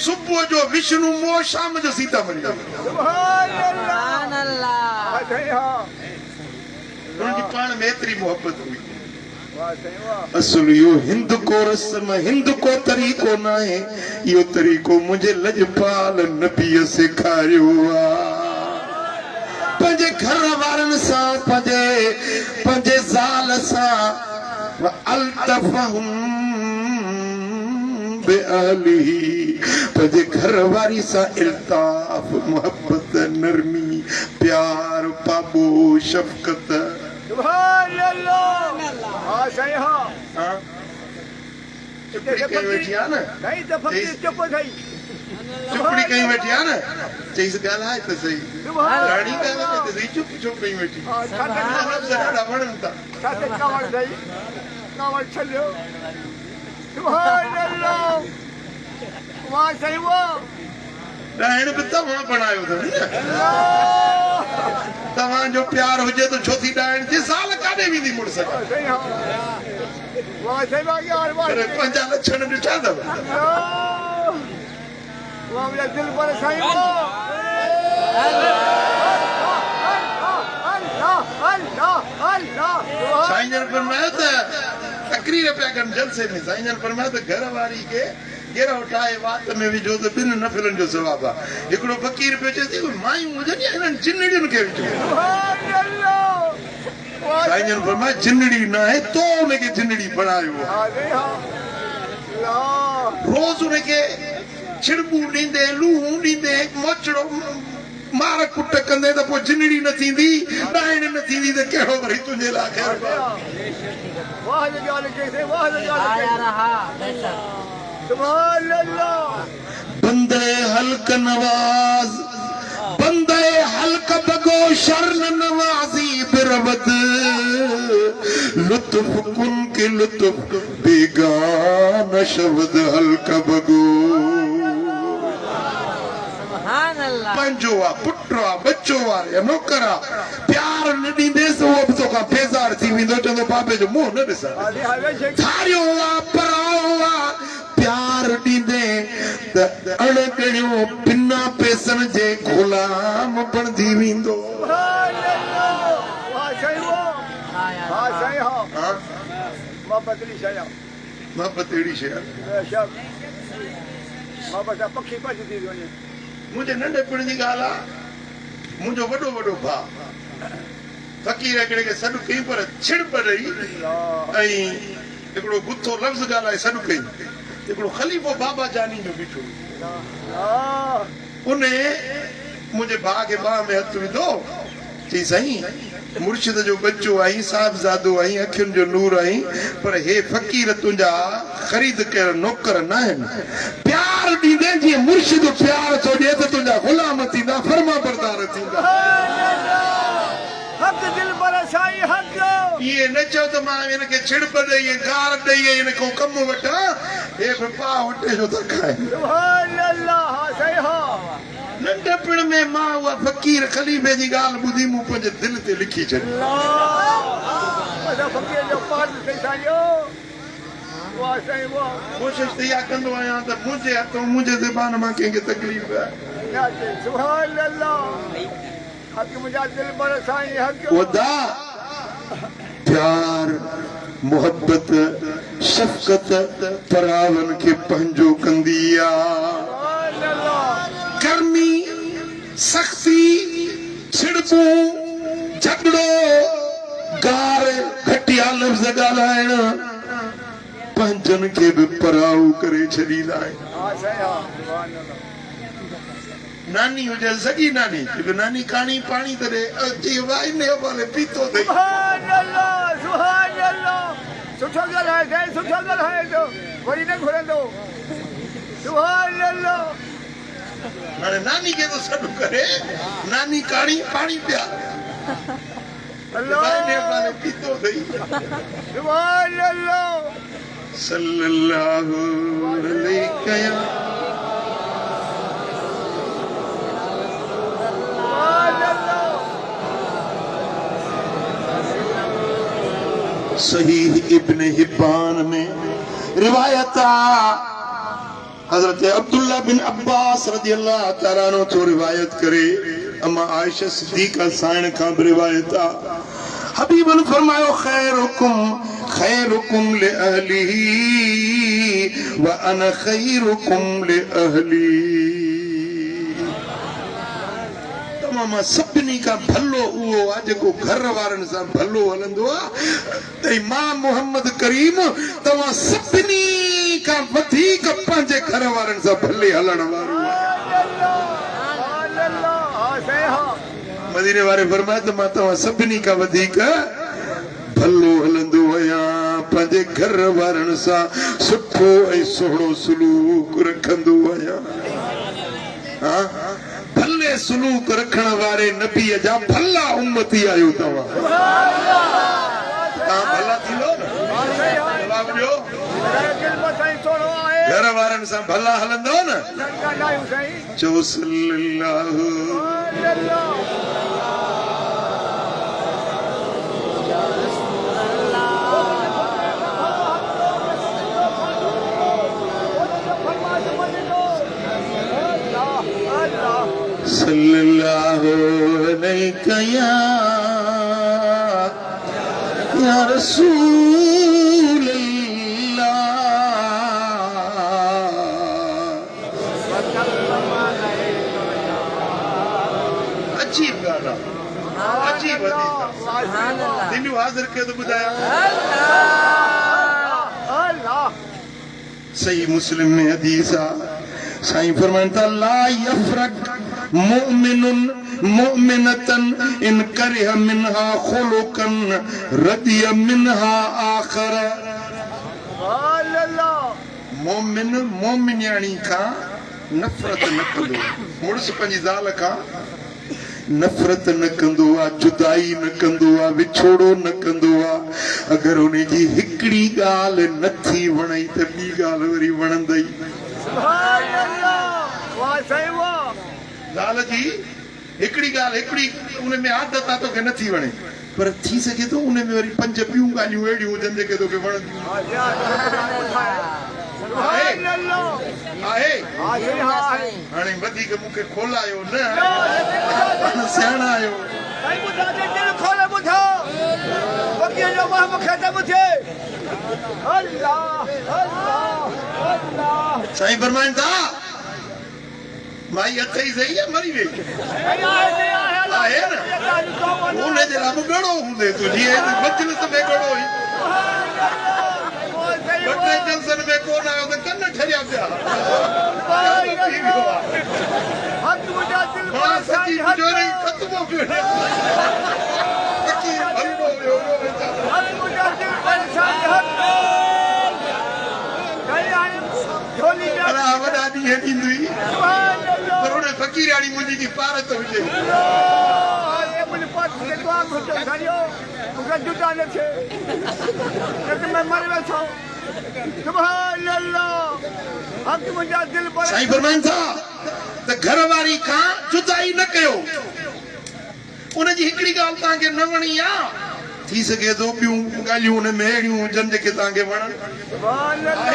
B: सुबुह जो विष्णु मोह शाम जो सीता मरी उनजी पाण में एतिरी मोहबत हुई असुल इहो हिंद को रस्म हिंद को तरीक़ो न आहे इहो तरीक़ो मुंहिंजे लजपाल नबीअ सेखारियो आहे पंहिंजे घर वारनि सां पंहिंजे ज़ाल सां अल्तफहुम बिअहलिही पंहिंजे घर वारी सां इल्ताफ मोहब्बत नरमी प्यार पाबो शफ़क़त वेठी आहे न चुपड़ी कहीं वेठी आहे न चईसि ॻाल्हाए त सही राणी ॻाल्हाए त सही चुप छो कहीं वेठी ॾाढा वणनि था ॾाइण बि तव्हां बणायो अथव तव्हांजो प्यार हुजे त छो थी ॾाइण जी साल काॾे वेंदी मुड़ुस पंहिंजा लक्षण ॾिठा अथव साईं जन फरमायो त तकरीर पिया कनि जलसे में साईं जन फरमायो त घर वारी खे गिरह ठाहे वात में विझो त 2 नफ़िलनि जो सवाबु आहे हिकिड़ो फ़क़ीर पियो चए थी मायूं हुजनि हिननि चिनड़ियुनि खे विझो साईं जन फरमायो चिनड़ी न आहे तो उनखे चिनड़ी बणायो रोज़ उनखे छिड़बूं ॾींदे लूहूं ॾींदे मोचड़ो मार कुट कंदे त पोइ चिनड़ी न थींदी ॾाइण न थींदी त कहिड़ो वरी तुंहिंजे लाइ बंदे हल्क नवाज बंदे हल्क बगो शर्न नवाजी बिरवत लुत्फ कुन के लुत्फ बेगान शब्द हल्क बगो पंहिंजो आहे पुटु आहे बच्चो आहे या नौकर आहे प्यार न ॾींदेसि उहो बि तोखां बेज़ार थी वेंदो चवंदो बाबे जो मुंहुं न ॾिसां थारियो आहे पराओ आहे प्यार ॾींदे त अणगणियो बिना पैसनि जे गुलाम बणिजी वेंदो मोहबत अहिड़ी शइ आहे मुंहिंजे नंढपण जी ॻाल्हि आहे मुंहिंजो वॾो भाउ फ़क़ीर हिकिड़े खे सॾु कई पर छिड़प ॾेई ऐं हिकिड़ो गुथो लफ़्ज़ ॻाल्हाए सॾु कई हिकिड़ो ख़लीफ़ो बाबा जानी जो बीठो उन मुंहिंजे भाउ खे बाह में हथु विधो चई साईं मुर्शिद जो बच्चो आहीं साहिबज़ादो आहीं अखियुनि जो नूर आहीं पर हे फ़क़ीर तुंहिंजा ख़रीद कयल नौकर न आहिनि प्यार ॾींदे जीअं मुर्शिद प्यार थो ॾिए त तुंहिंजा ग़ुलाम थींदा फर्मा बरदार थींदा ये न चओ त मां इनखे छिड़प ॾेई गार ॾेई इनखां कमु वठां हे बि पाउ वटे जो त खाए
A: सुभान अल्लाह हाँ सही हो
B: नंढपण में मां उहा फ़क़ीर ख़लीफ़े जी ॻाल्हि ॿुधी मूं पंहिंजे दिलि ते लिखी छॾी
A: असां फ़क़ीर जो पाठ कई साॼो वाह सही वाह
B: कोशिशि त इहा कंदो आहियां त मुंहिंजे हथों मुंहिंजे ज़बान मां कंहिंखे तकलीफ़ आहे
A: सुभान अल्लाह हक़ मुंहिंजा दिल पर साईं हक़
B: वदा प्यार मोहब्बत शफ़क़त परावन खे पंहिंजो कंदी
A: सुभान अल्लाह
B: गर्मी सख्ती छिड़पूं झगड़ो गार घटिया लफ़्ज़ ॻाल्हाइण पंहिंजनि खे बि पराऊ करे छॾींदा आहिनि
A: हाँ सही हो सुभान अल्लाह
B: नानी हुजे सॻी नानी जेको नानी काणी पाणी त ॾे जी वाई ने वाले पीतो अथई
A: सुभान अल्लाह सुठो ॻाल्हाए साईं सुठो ॻाल्हाए थो वरी न घुरंदो सुभान अल्लाह
B: हाणे नानी खे थो सॾु करे नानी काणी पाणी पिया वाई ने वाले पीतो अथई
A: सुभान अल्लाह
B: सल्लल्लाहु अलैहि सहीह इब्न हिब्बान में रिवायत हजरत अब्दुल्ला बिन अब्बास रज़ियल्लाहु तआला अन्हु तो रिवायत करे अम्मा आयशा सिद्दीक़ा साइण खां बि रिवायत हबीबन फरमायो खैरुकुम li ahlihi व अना खैरुकुम li ahli मां सभिनी खां भलो उहो आहे जेको घर वारनि सां भलो हलंदो आहे त मां मोहम्मद करीम तव्हां सभिनी खां वधीक पंहिंजे घर वारनि सां भले हलण वारो मदीने वारे फरमाया त मां तव्हां सभिनी खां वधीक भलो हलंदो आहियां पंहिंजे घर वारनि सां सुठो ऐं सुहिणो सलूक रखंदो आहियां भले सलूक रखण वारे नबीअ जा भला उम्मती आहियो तव्हां भला थींदो न जवाब ॾियो घर वारनि सां भला हलंदो न चओ सल्लल्लाहु सल्लल्लाहु अलैका या रसूल अल्लाह अजीब ॻाल्हि आहे अजीब दिलियूं हाज़िर कयो त ॿुधायो सही मुस्लिम में हदीस आहे साईं फरमाइनि था ला यफरक मुमिनुन मुमिनतन इन करिह मिनहा खुलुकन रदिय मिनहा आखर मोमिन मोमिनियाणी खां नफ़रत न कंदो मुड़ुस पंहिंजी ज़ाल खां नफ़रत न कंदो आहे जुदाई न कंदो आहे विछोड़ो न कंदो आहे अगरि उन जी हिकिड़ी ॻाल्हि नथी वणे त ॿी ॻाल्हि वरी वणंदई ज़ाल जी हिकिड़ी ॻाल्हि हिकिड़ी उन में आदत आहे तोखे नथी वणे पर थी सघे थो उन में वरी 5 ॿियूं ॻाल्हियूं अहिड़ियूं हुजनि जेके तोखे वणंदियूं आहे हाणे वधीक मूंखे खोलायो न सियाणा आहियो साईं फरमाइनि था माई अथई सही आहे मरी वई आहे न उन जे लाइ घणो हूंदे तूं जीअं मजलिस में घणो हुई ॿ टे जलसन में कोन आयो त कन ठरिया पिया सची गुज़ारी ख़त्म पियो वॾा ॾींहं ॾींदी पर उन फ़क़ीराणी मुंहिंजी जी पार त हुजे
A: मुझे जुदा न थे लेकिन मैं मर बैठा सुभान अल्लाह हक मुझा दिल पर
B: साईं फरमाइनि था त घर वारी खां जुदाई न कयो उनजी हिकिड़ी ॻाल्हि तव्हांखे न वणी आहे थी सघे थो ॿियूं ॻाल्हियूं हुन में अहिड़ियूं हुजनि जेके तव्हांखे वणनि
A: सुभान अल्लाह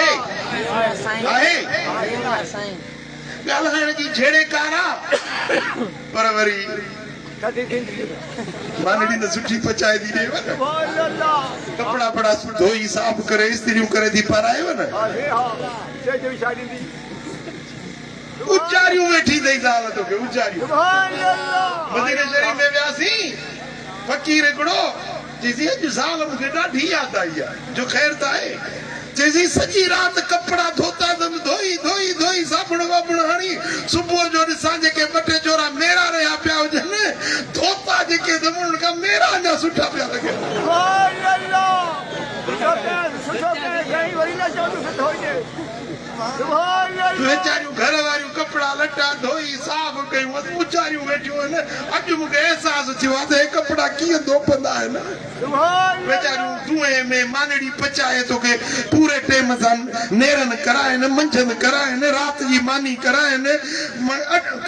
B: आहे
C: साईं
B: ॻाल्हाइण जी जहिड़े कार आहे पर वरी
A: कदी थींदी
B: मानड़ी न सुठी पचाए थी ॾेव न
A: सुभान अल्लाह
B: कपिड़ा बड़ा धोई साफ़ करे इस्त्रियूं करे थी पाराएव न
A: अरे हां से जो शादी दी
B: उचारियूं वेठी अथई ज़ाल तोखे उचारियूं
A: सुभान अल्लाह
B: मदीने शरीफ़ में वियासीं फ़क़ीर हिकिड़ो चईसीं अॼु ज़ाल मूंखे ॾाढी यादि आई आहे जो ख़ैर त आहे चईसीं सॼी राति कपिड़ा धोता धोई धोई धोई साबुण वाबुण हणी सुबुह जो ॾिसां जेके ॿ टे जोरा मेरा रहिया पिया हुजनि धोता जेके उन्हनि खां मेरा अञा सुठा पिया लॻनि
A: सुभान अल्लाह सुठो कहीं वरी न चओ सुठो हुजे सुभान अल्लाह
B: वेचारियूं घर वारियूं कपिड़ा लटा धोई साफ़ कयूं उचारियूं वेठियूं आहिनि अॼु मूंखे अहसासु थियो आहे त हे कपिड़ा कीअं धोपंदा आहिनि
A: सुभान
B: वेचारियूं धुएं में मानड़ी पचाए तोखे पूरे टाइम सां नेरनि कराइनि मंझंदि कराइनि राति जी मानी कराइनि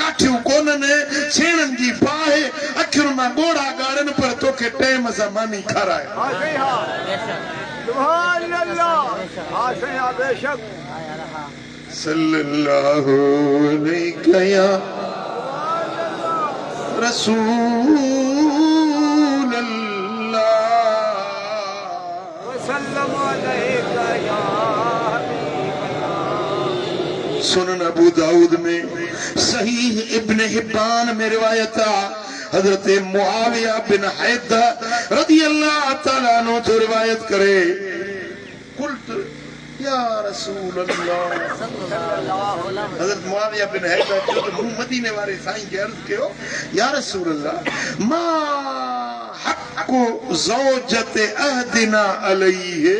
B: काठियूं कोन्हनि छेणनि जी बाहि अखियुनि मां ॻोढ़ा ॻाड़नि पर तोखे टाइम सां मानी खाराए
A: हां सही हां सुभान अल्लाह हां सही हां बेशक
B: सल्लल्लाहु अलैहि या रसूल अल्लाह
A: वसल्लम अलैका या हबीब अल्लाह
B: सुनन अबू दाऊद में सहीह इब्न हिब्बान में रिवायत है हजरत मुआविया बिन हैदर रज़ी अल्लाह तआला अन्हु जो रिवायत करे कुल्त या रसूल अल्लाह हजरत मुआविया बिन हैदर जो तो मदीने वाले साईं के अर्ज कयो या रसूल अल्लाह मा हक़्क़ु ज़ौजते अहदिना अलैहि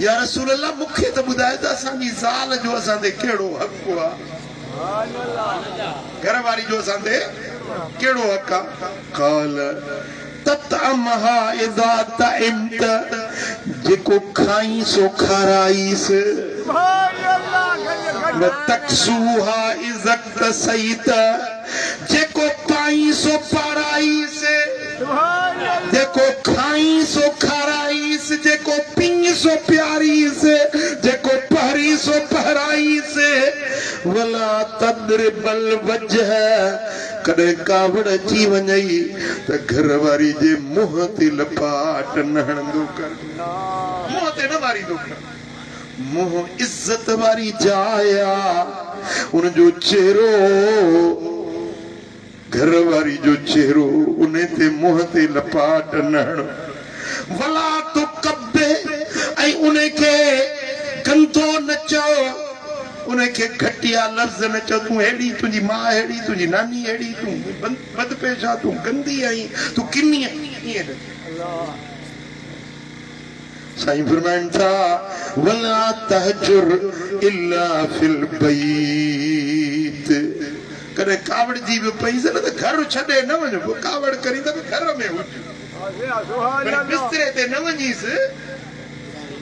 B: या रसूल अल्लाह मूंखे त ॿुधाए त असांजी ज़ाल जो असां ते कहिड़ो हक़ आहे
A: सुभान अल्लाह
B: घर वारी जो असां ते कहिड़ो हक़ आहे क़ाल ततअमहा इज़ा तइमत जेको खाई सो खाराईस
A: सुभान अल्लाह
B: व तक्सूहा इज़त तसईत जेको पाई सो पाराईस
A: सुभान अल्लाह
B: जेको खाई सो खाराईस जेको पी सो प्यारीस जेको पहरी सो पहराईस वला तद्रिबल वजह कॾहिं कावड़ अची वञई त घर वारी जे मुंहं ते लपाट न हणंदो कर मुंहं ते न मारींदो कर मुंहुं इज़त वारी जाइ आहे उनजो चेहरो घर वारी जो चेहरो उन ते मुंहं ते लपाट न हण वला तो कब्बे ऐं उनखे गंदो न चओ उनखे घटिया लफ़्ज़ न चओ तूं अहिड़ी तुंहिंजी माउ अहिड़ी तुंहिंजी नानी अहिड़ी तूं बदपेशा तूं गंदी आहीं तूं किनी आहीं ईअं न साईं फरमाइनि था वला तहजुर इल्ला फिल बैत कॾहिं कावड़ जी बि पई न त घर छॾे न वञो कावड़ करी त घर में हुज
A: सुभान अल्लाह
B: बिस्तरे ते न वञीसि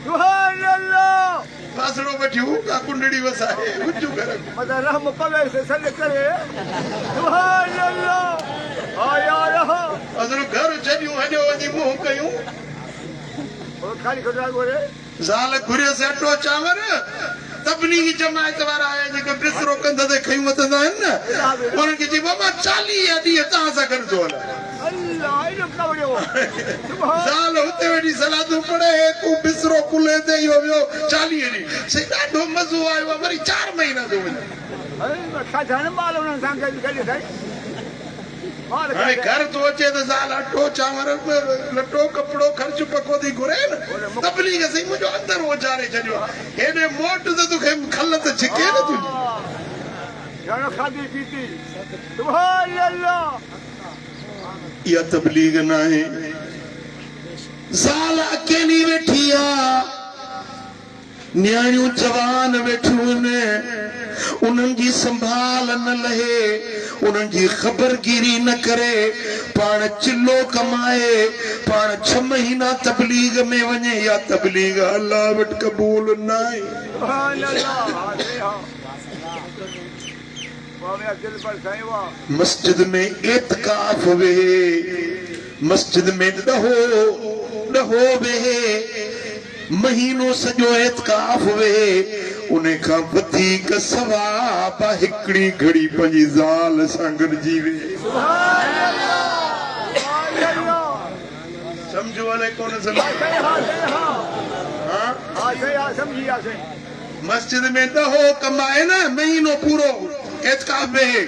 A: सुभान अल्लाह
B: बासड़ो वठियूं का कुंडड़ी वसाए हुजू घर में
A: मदर रहम पवे से सल्ले करे सुभान अल्लाह आया रहा
B: अजरो घर छॾियूं हॾियो वञी मुंहुं कयूं
A: और खाली खड़ा गोरे
B: ज़ाल घुरियो से अटो चांवर तबलीगी जमायत वारा आया जेके बिस्तरो कंधा ते खयूं वतंदा आहिनि न उन्हनि खे चई बाबा 40 ॾींहं तव्हां सां गॾु थो हलां
A: अल्लाह इनो कवड़ो सुभान
B: ज़ाल हुते वेठी सलादूं पढ़े को बिस्तरो कुले ते इहो वियो 40 ॾींहं से ॾाढो मज़ो आयो आहे वरी 4 महीना थो वञे
A: अरे खाधन माल उन सां गॾु साईं
B: हाणे घर तो अचे त ज़ाल अटो चांवर लटो कपिड़ो ख़र्च पको थी घुरे न तबलीग सही मुंहिंजो अंदरि उजारे छॾियो हेॾे मोट त तोखे खल त छिके न तुंहिंजी
A: घणो खाधी पीती सुभान अल्लाह
B: इहा तबलीग न आहे ज़ाल अकेली वेठी आहे न्याणियूं जवान वेठियूं आहिनि, उन्हनि जी संभाल न लहे, उन्हनि जी ख़बरगिरी न करे, पाण चिल्लो कमाए, पाण 6 महीना तबलीग में वञे या तबलीग अल्लाह वटि क़बूल न आहे।
A: सुभान अल्लाह। हाँ सही हाँ। वाह मेरा दिल पर सही वाह।
B: मस्जिद में एतकाफ वेहे, मस्जिद में ॾहो वेहे, महीनो सॼो एतकाफ वेहे, उन खां वधीक सवाब आहे हिकिड़ी घड़ी पंहिंजी ज़ाल सां गॾिजी वेहे।
A: सुभान अल्लाह। सुभान अल्लाह।
B: समझो वाले कोन समझ?
A: हाँ सही हाँ सही हाँ।
B: हाँ
A: हाँ सही हाँ समझी हाँ सही।
B: मस्जिद में ॾहो कमाए न, महीनो पूरो एतकाफ वेहे,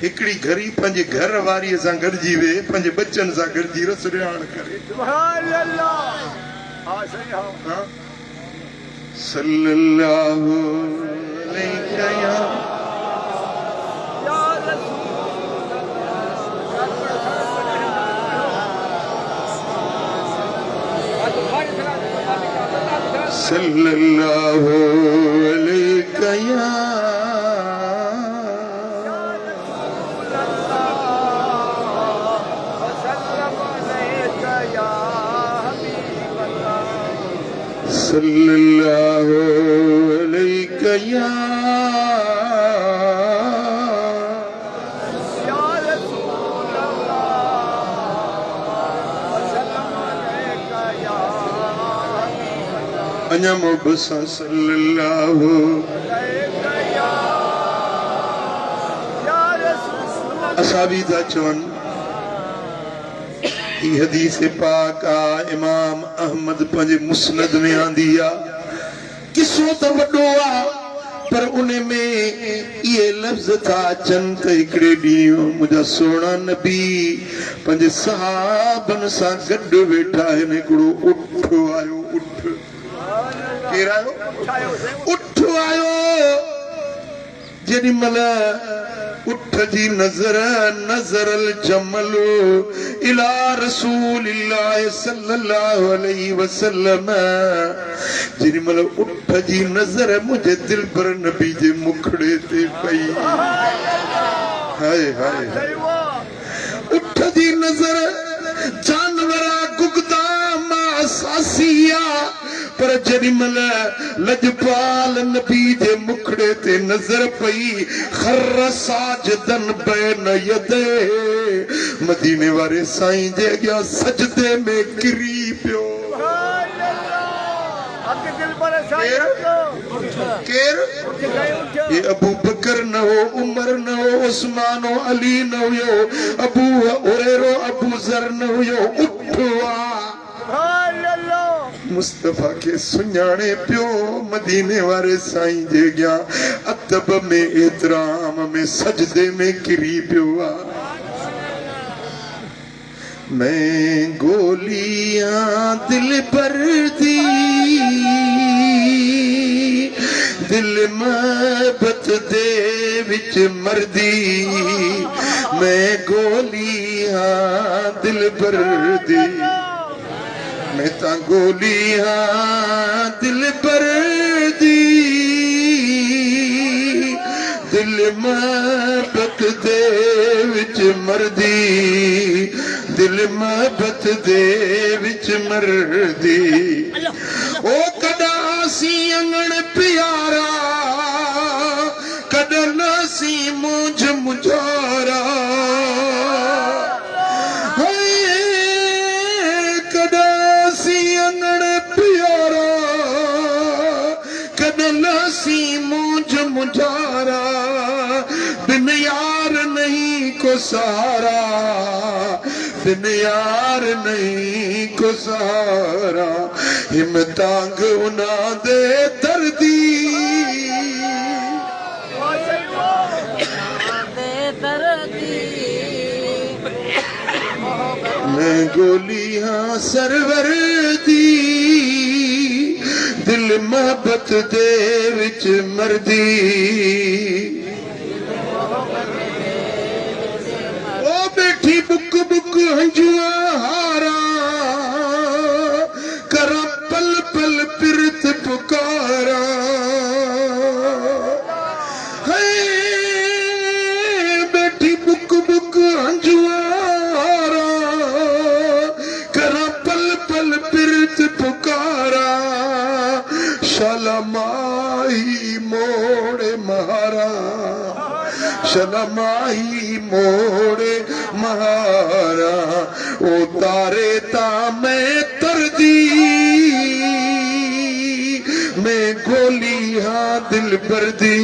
B: हिकिड़ी घड़ी पंहिंजे घर वारीअ सां गॾिजी वेहे, पंहिंजे बच्चनि सां गॾिजी रस रिहाण करे।
A: सुभान अल्लाह। हाँ सही हाँ।
B: हाँ? सल्लल्लाहु अलैहि
A: या रसूल अल्लाह।
B: सल्लल्लाहु अलैहि या सल्लल्लाहु अलैहि या
A: रसूल अल्लाह।
B: अञा मोहब्बत सां सल्लल्लाहु
A: या रसूल।
B: असां बि था चवनि, ही हदीस पाक आ, इमाम अहमद पंहिंजे मुस्नद में आंदी आ। किसो त वॾो आ, पर उन में इहे लफ़्ज़ था अचनि त हिकिड़े ॾींहुं मुंहिंजा सुहिणा नबी पंहिंजे सहाबनि सां गॾु वेठा आहिनि, हिकिड़ो उठ आयो, उठ केरु आयो? उठ आयो। जेॾी महिल उठ जी नज़र नज़रल जमल इला रसूलिल्लाह सल्लल्लाहु अलैहि वसल्लम, जेॾी महिल उठ जी नज़र मुंहिंजे दिल पर नबी जे मुखड़े ते पई। हाय हाय। उठ जी नज़र जानवरा गुगदा मां सासिया, पर जेॾी महिल लजपाल नबी जे मुखड़े ते नज़र पई, खर साजदन बैन यदे, मदीने वारे साईं जे अॻियां सजदे में किरी पियो। केरु? ये अबू बकर न हो, उमर न हो, उस्मान हो, अली न हुयो, अबू हुरैरा, अबू ज़र न हुयो, उठ आ। मुस्तफा के सुञाणे पियो, मदीने वारे साईं जे अॻियां अदब में, एतराम में, सजदे में किरी पियो आ। मैं गोलियां दिल पर दी, दिल मोहब्बत दे विच मरदी, मैं गोलियां दिल पर दी, मैं ता गोलियां दिल पर दी, दिल मोहब्बत दे विच मरदी, दिल मोहब्बत दे विच मरदी। ओ कदा सी अंगण प्यारा, कदा नासी मुझ मुझारा, मुझारा, बिन यार नहीं को सहारा, बिन यार नहीं को सहारा, हिम्मतांग उना दे दर्दी, मैं गोलियां सरवर दी, दिल मोहब्बत दे विच मरदी। ओ बैठी बुक बुक हंजुआ हारा, करा पल पल पिरत पुकारा, माही मोड़े महारा शलमाही मोड़े महारा उतारे ता मैं तरदी मैं गोली हाँ दिल पर दी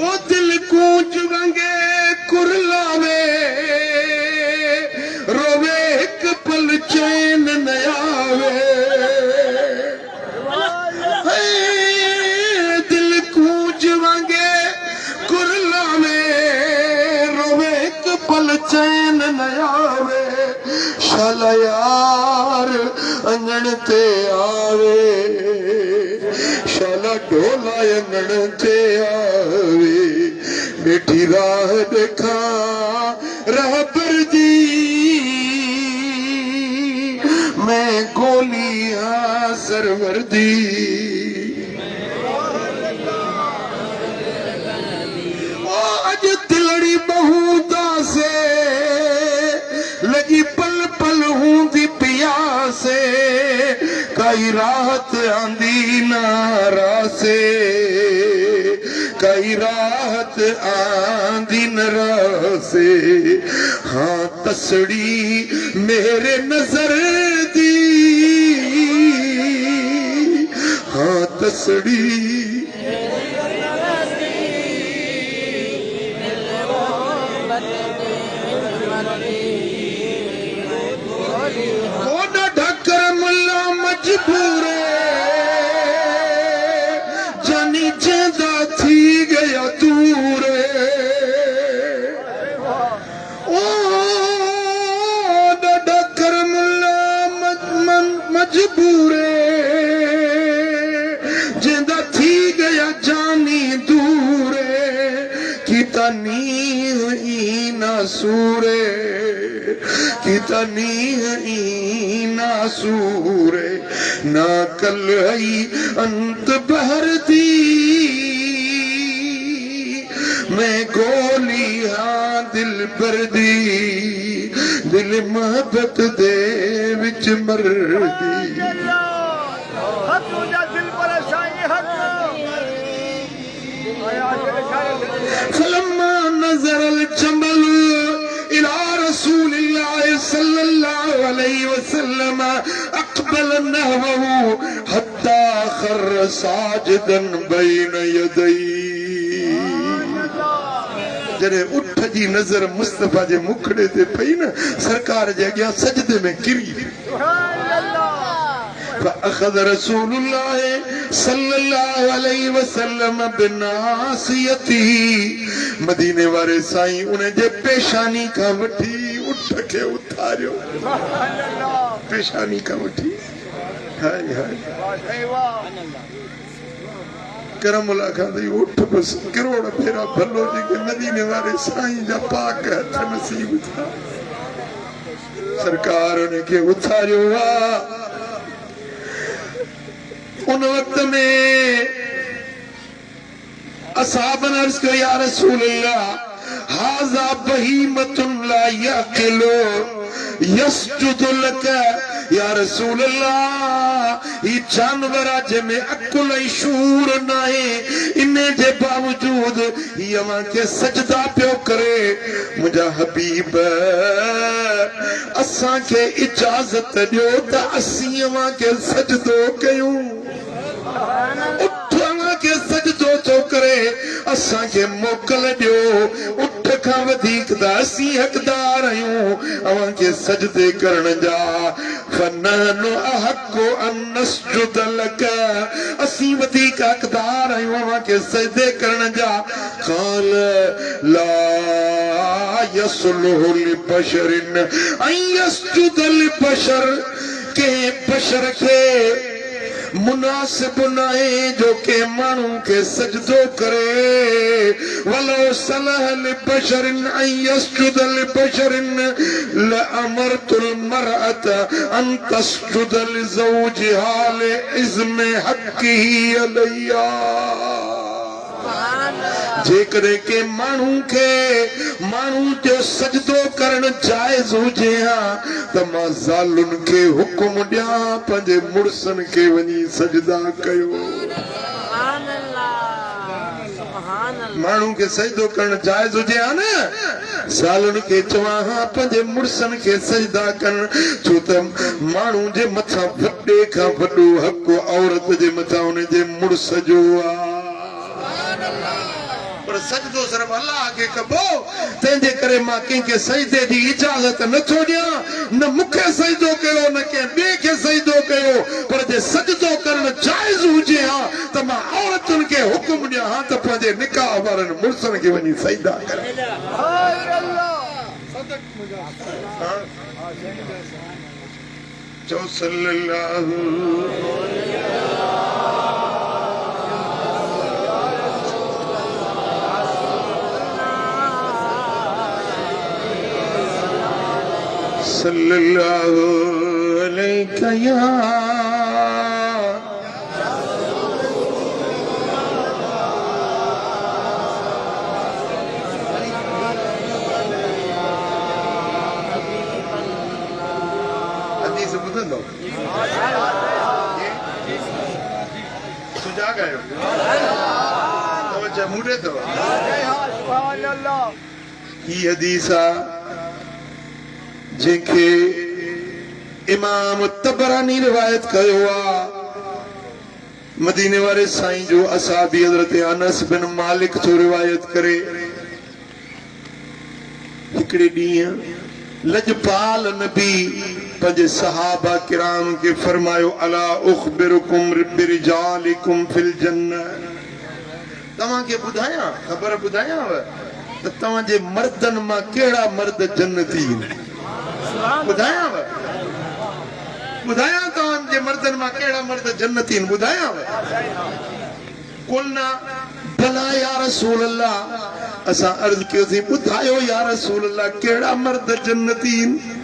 B: वो दिल कूच वंगे कुरलावे रोवे एक पल चैन न आवे दिल कूच वंगे कुरलावे रोवे एक पल चैन न आवे शाला यार अंगण ते आवे शाला ढोला अंगण ते आवे मीठी राह देखा रहबर दी मैं गोलियां सरवर दी ओ अज तिलड़ी बहू दासे लगी पल पल हूं दी प्यासे कई राहत आंदी नारा से कई राहत आंदी नारा से हाँ तसड़ी मेरे नजर दी हाँ तसड़ी मजबूरे जानी जेदा थी गया दूरे ओ डा करमुल्ला मजबूरे जेदा थी गया जानी दूरे किता नी ना सूरे किता नी ना सूरे ना कल अंत बहर दी मैं गोली हाँ दिल पर दी दिल मोहब्बत दे विच मर दी फलम्मा नजर अल जमल इला रसूलिल्लाह सल्लल्लाहु अलैहि वसल्लम अक़बल नहवहु हत्ता खर्र साजिदन बैन यदैहि जरे उठ जी नजर मुस्तफा जे मुखड़े ते पई न सरकार जे अॻियां सजदे में किरी فأخذ رسول الله صلى الله عليه وسلم بناصيته मदीने वारे साईं उन्हें जे पेशानी का वठी उठ के उतारियो पेशानी का वठी हाय हाय करमुला खां दी उठ बस करोड़ फेरा भलो जी के मदीने वारे साईं जा पाक हथ नसीब था सरकार ने के उतारियो वा उन वक्त में असहाबन अर्ज को या रसूल अल्लाह हाजा बहीमतुन ला याकिलो यस्जुदु लका या रसूल अल्लाह ये जानवर जे में अकुल ऐं शूर नाहे इने जे बावजूद ये अवां के सजदा पियो करे मुंहिंजा हबीब असां के इजाजत ॾियो त असीं अवां के सजदो कयूं के सजदो तो करे असां के मोकल ॾियो उठ खां वधीक त असीं हक़दार आहियूं अवां के सजदे करण जा फनहनु अहक़ु अन नस्जुद लक असीं वधीक हक़दार आहियूं अवां के सजदे करण जा क़ाल ला यसलुहु लिबशरिन अन यस्जुद लिबशर के बशर के मुनासिब नाहे जो के मानू के सजदो करे वलो सलह लिबशरिन अन यस्जुद लिबशरिन लअमरतुल मरअत अन तस्जुद लिज़ौजिहा लिइज़्म हक़्क़िही अलैहा जेकॾहिं के माण्हू खे माण्हू जो सजदो करणु जाइज़ हुजे हा त मां ज़ालुनि खे हुकुम ॾियां पंहिंजे मुड़सनि खे वञी सजदा कयो
C: सुभान अल्लाह सुभान अल्लाह
B: माण्हू खे सजदो करणु जाइज़ हुजे हा न ज़ालुनि खे चवां हा पंहिंजे मुड़सनि खे सजदा करणु छो त माण्हू जे मथां वॾे खां वॾो हक़ औरत जे मथां हुन जे मुड़स जो आहे पर सजदो सिर्फ़ अल्लाह खे कबो तंहिंजे करे मां कंहिंखे सजदे जी इजाज़त नथो ॾियां न मूंखे सजदो कयो न कंहिं ॿिए खे सजदो कयो पर जे सजदो करणु जाइज़ हुजे हा त मां औरतुनि खे हुकुम ॾियां हा त पंहिंजे निकाह वारनि मुड़सनि खे वञी सजदा करे चओ सल्लल्लाहु सल्लल्लाहु अलैका या हदीस ॿुधंदो सुजाग आहियो तवजो मूंॾे अथव ही हदीस आहे जंहिंखे इमाम तबरानी रिवायत कयो आहे मदीने वारे साईं जो असहाबी हज़रत अनस बिन मालिक जो रिवायत करे हिकिड़े ॾींहुं लजपाल नबी पंहिंजे सहाबा किराम खे फरमायो अला उखबिरुकुम बिरिजालिकुम फिल जन्नह तव्हांखे ॿुधायां ख़बर ॿुधायांव त तव्हांजे मर्दनि मां कहिड़ा मर्द जन्नती ॿुधायांव तव्हांजे मर्दनि मां कहिड़ा मर्द जन्नती आहिनि ॿुधायांव कुलना भला या रसूल अल्लाह असां अर्ज़ कयोसीं ॿुधायो या रसूल अल्लाह कहिड़ा मर्द जन्नती आहिनि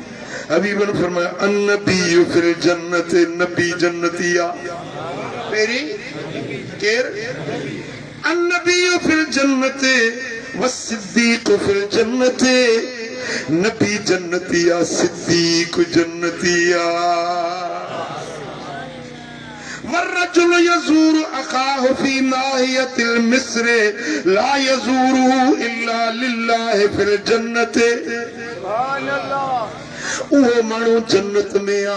B: हबीबन फरमाया अन्नबी फिल जन्नत नबी जन्नती आहे पहिरीं केर अन्नबी फिल जन्नत वसिद्दीक फिल जन्नत नबी जन्नतिया सिद्दीक जन्नतिया वरजुल यज़ूर अखाहु फी नाहियतिल मिस्र ला यज़ूरु इल्ला लिल्लाह फिल जन्नत सुभान अल्लाह उहो माण्हू जन्नत में आ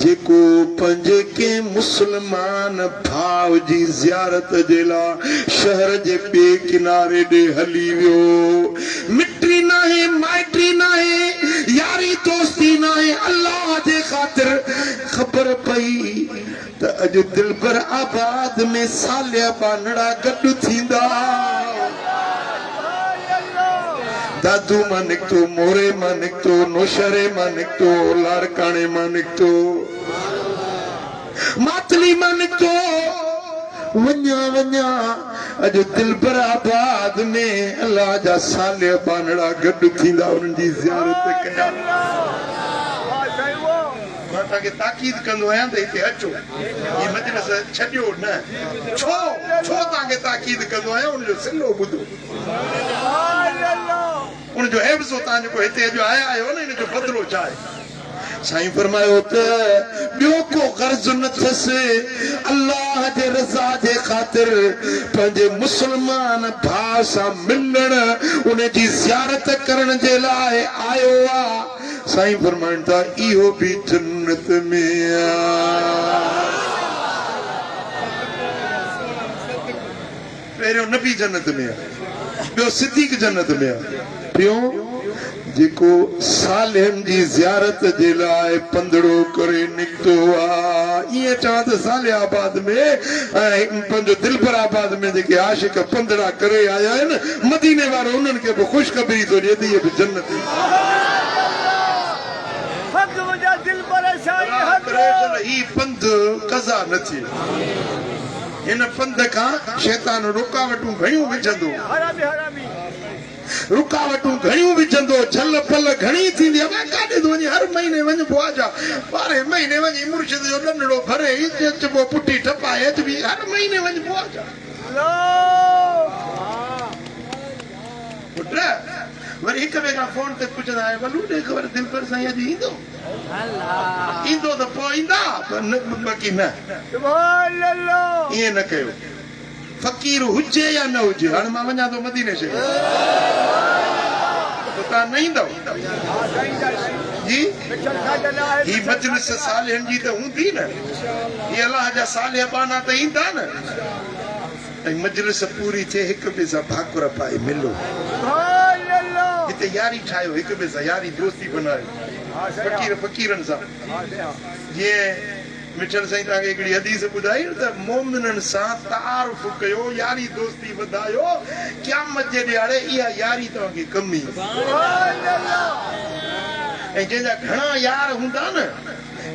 B: जेको पंहिंजे के मुस्लमान भाउ जी ज़ियारत जे लाइ शहर जे ॿिए किनारे ॾे हली वियो मिट्री नाहे माइट्री नाहे यारी दोस्ती नाहे अल्लाह जे ख़ातिर ख़बर पई त अॼु दिलबर आबाद में सालिया बानड़ा गॾु थींदा दादू मां निकितो मोरे मां निकितो नौशरे मां निकितो लाड़काणे मां निकितो मातली मां निकितो वञा वञा अॼु दिलबराबाद में अल्लाह जा सालिया बानड़ा गॾु थींदा उन्हनि जी ज़ियारत कयां मां तव्हांखे ताकीद कंदो आहियां त हिते अचो ही मजलिस छॾियो न छो तव्हांखे ताकीद कंदो आहियां उनजो सिलो ॿुधो उनजो हिफ्ज़ तव्हां जेको हिते अॼु आया आहियो न हिनजो बदिलो छा आहे साईं फरमायो त ॿियो को गर्ज़ न अथसि अल्लाह जे रज़ा जे ख़ातिर पंहिंजे मुस्लमान भाउ सां मिलण उन जी ज़ियारत करण जे लाइ आयो आहे साईं फरमाइनि था इहो बि जन्नत में पहिरियों नबी जन्नत में आहे ॿियो सिद्दीक़ जन्नत में आहे टियों जेको सालिहनि जी ज़ियारत जे लाइ पंधड़ो करे निकितो आहे ईअं चवां त सालियाबाद में ऐं पंहिंजो दिलबराबाद में जेके आशिक पंधड़ा करे आया आहिनि मदीने वारो उन्हनि खे बि ख़ुशख़बरी थो ॾिए त इहे बि जन्नती ही पंध कज़ा न थिए हिन पंध खां शैतान रुकावटूं घणियूं विझंदो रुकावटूं घणियूं विझंदो झल पल घणी थींदी आहे काॾे थो वञे हर महीने वञिबो आहे 12 महीने वञी मुर्शिद जो ॾंडड़ो भरे अचबो पुठी टपाए हर महीने वञिबो आहे पुट वरी हिक ॿिए खां फोन ते पुछंदा आहियो बलू ॾे ख़बर दिल पर साईं अॼु ईंदो
C: अल्लाह
B: ईंदो त पोइ ईंदा पर बाक़ी न
A: सुभान अल्लाह
B: ईअं न कयो फ़क़ीर हुजे या न हुजे हाणे मां वञा थो मदीने शरीफ़ तव्हां न ईंदव जी ही मजलिस सालिहनि जी त हूंदी न ही अलाह जा सालिह बाना त ईंदा न ऐं मजलिस पूरी थिए हिक ॿिए सां भाकुर पाए मिलो हिते यारी ठाहियो हिक ॿिए सां यारी दोस्ती बनायो फ़क़ीरनि सां जीअं मिठल साईं तव्हांखे हिकिड़ी हदीस ॿुधाई त मोमिननि सां तारुफ़ कयो यारी दोस्ती वधायो क़यामत जे ॾियारे इहा यारी तव्हांखे कम ईंदी ऐं जंहिंजा घणा यार हूंदा न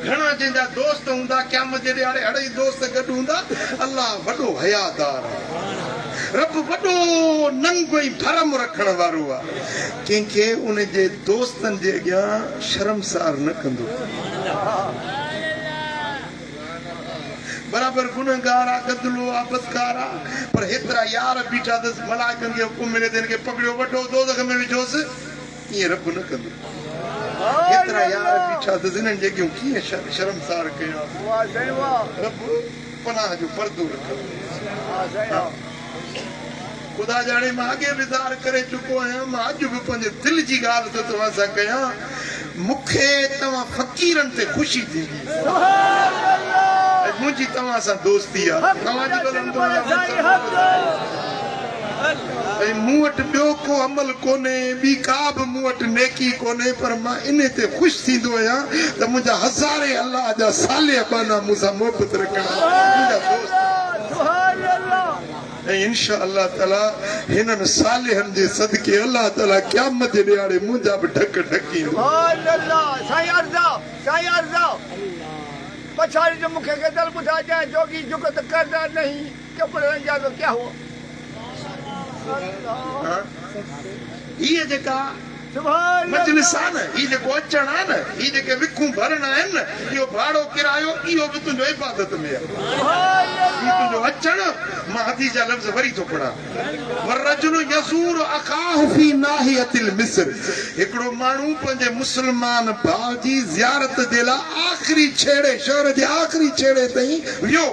B: घणा जंहिंजा दोस्त हूंदा क़यामत जे ॾियारे अढ़ाई दोस्त गॾु हूंदा अल्लाह वॾो हयादार रब वॾो नंग ऐं भरम रखण वारो आहे कंहिंखे उन जे दोस्तनि जे अॻियां शर्मसार न कंदो बराबर गुनहगार आहे गदलो आहे बदकार आहे पर हेतिरा यार बीठा अथसि मलाइकनि खे हुकुम मिले त हिनखे पकड़ियो वठो दोज़ख में विझोसि ईअं रब न कंदो हेतिरा यार बीठा अथसि हिननि जे अॻियां कीअं शर्मसार कयो रब पनाह जो पर्दो रखंदो ख़ुदा ॼाणे मां अॻे विज़ार करे चुको आहियां मां अॼु बि पंहिंजे दिलि जी ॻाल्हि थो तव्हां सां कयां मूंखे तव्हां फ़क़ीरनि ते ख़ुशी थींदी मुंहिंजी तव्हां सां दोस्ती आहे मूं वटि ॿियो को अमल कोन्हे ॿी का बि मूं वटि नेकी कोन्हे पर मां इन ते ख़ुशि थींदो आहियां त मुंहिंजा हज़ारे अलाह जा साले बाना मूंसां मोहबत रखण मुंहिंजा दोस्त ऐं इंशा अल्लाह ताला हिननि सालिहनि जे सदके अल्लाह ताला क़यामत जे ॾियारे मुंहिंजा बि ढक ढकींदो
A: पछाड़ी जो मुखे गदल बुझा जाए जोगी जुग तो करना नहीं कपड़े रंग जा तो क्या हुआ
B: ये जेका मजलिस आहे न ही जेको अचण आहे न ही जेके विखूं भरणा आहिनि न इहो भाड़ो किरायो इहो बि तुंहिंजो इबादत में आहे ही तुंहिंजो अचण मां हदीस जा लफ़्ज़ वरी थो पढ़ां वरजुल यज़ूर अखाहु फी नाहियतिल मिस्र हिकिड़ो माण्हू पंहिंजे मुस्लमान भाउ जी ज़ियारत जे लाइ आख़िरी छेड़े शहर जे आख़िरी छेड़े ताईं वियो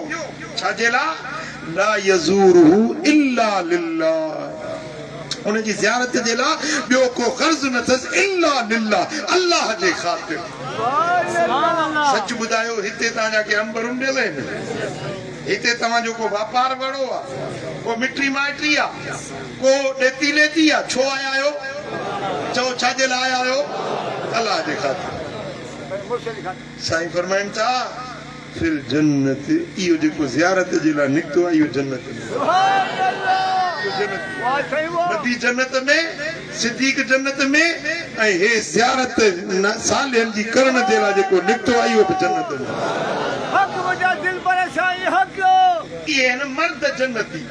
B: छाजे लाइ ला यज़ूरुहु इल्ला लिल्लाह उन जी ज़ियारत जे लाइ ॿियो को ग़र्ज़ न अथसि इल्ला लिल्लाह अल्लाह जे ख़ातिर सच ॿुधायो हिते तव्हांजा के अंबर उंडियल आहिनि हिते तव्हांजो को वापार वड़ो आहे को मिटी माइटी आहे को ॾेती लेती आहे छो आया आहियो चओ छाजे लाइ आया आहियो अल्लाह जे ख़ातिर साईं फरमाइनि था फिल जन्नत इहो जेको ज़ियारत जे लाइ निकितो आहे इहो जन्नत नबी जन्नत में सिद्दीक जन्नत में ऐं हे ज़ियारत सालिहनि जी करण जे लाइ जेको निकितो आहे इहो बि जन्नत में
A: हक मुंहिंजा दिल पर साईं हक
B: इहे आहिनि मर्द जन्नती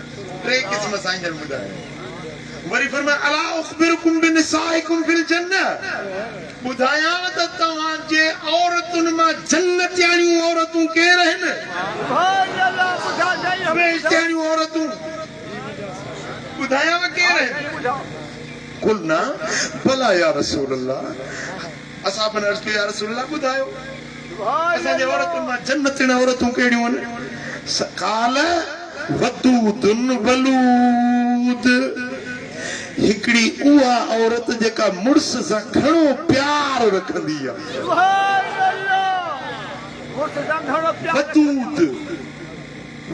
B: टे क़िस्म साईं जन ॿुधायो वरी फरमाए अला उख़बिरुकुम बिनिसाइकुम फिल जन्नत ॿुधायां त तव्हांजे औरतुनि मां जन्नतियाणियूं औरतूं केर आहिनि बेइज़्तियाणियूं औरतूं ॿुधायांव केर आहिनि कुलना भला या रसूल अल्लाह असां अर्ज़ कयो या रसूल अल्लाह ॿुधायो असांजे औरतुनि मां जन्नतियूं औरतूं कहिड़ियूं आहिनि काल वदूदुन वलूद हिकिड़ी उहा औरत जेका मुड़ुस सां घणो प्यार रखंदी आहे वदूद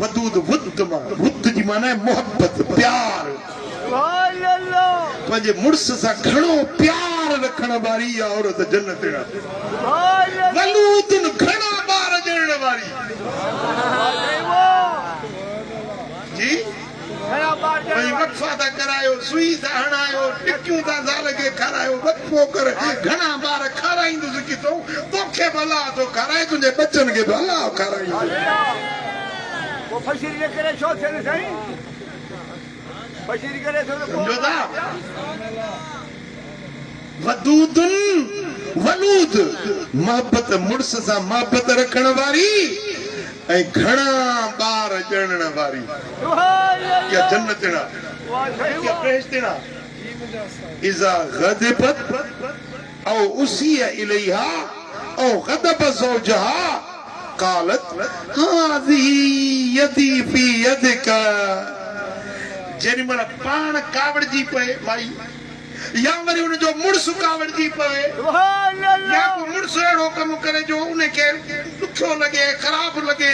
B: वदूद वुद मां वुद जी माना मोहब्बत प्यार पंहिंजे मुड़ुस सां घणो प्यार रखण वारी इहा औरत जन्नत वलूदुन घणा ॿार ॼणण वारी जी वक़फ़ा था करायो सुई था हणायो टिकियूं था ज़ाल खे खारायो वक़फ़ो कर घणा ॿार खाराईंदुसि की तोखे भला थो खाराए तुंहिंजे बचनि खे भला खाराईंदुसि
A: वो फशीरी करे छो थियनि साईं फशीरी करे
B: सम्झो था वदूदुन वलूद मोहब्बत मुड़ुस सां मोहब्बत रखण वारी ऐं घणा ॿार ॼणण वारी इहा जन्नत इहा बेइज़्ती इज़ा ग़ज़बत औ उसिया इलैहा औ ग़ज़ब ज़ौजहा क़ालत हाज़िही यदी फ़ी यदिका जेॾी महिल पाण कावड़जी पए माई या वरी उन जो मुड़सु कावड़जी पवे
A: सुभान
B: या
A: अल्लाह
B: को मुड़स अहिड़ो कम करे जो उनखे ॾुखियो लॻे ख़राब लॻे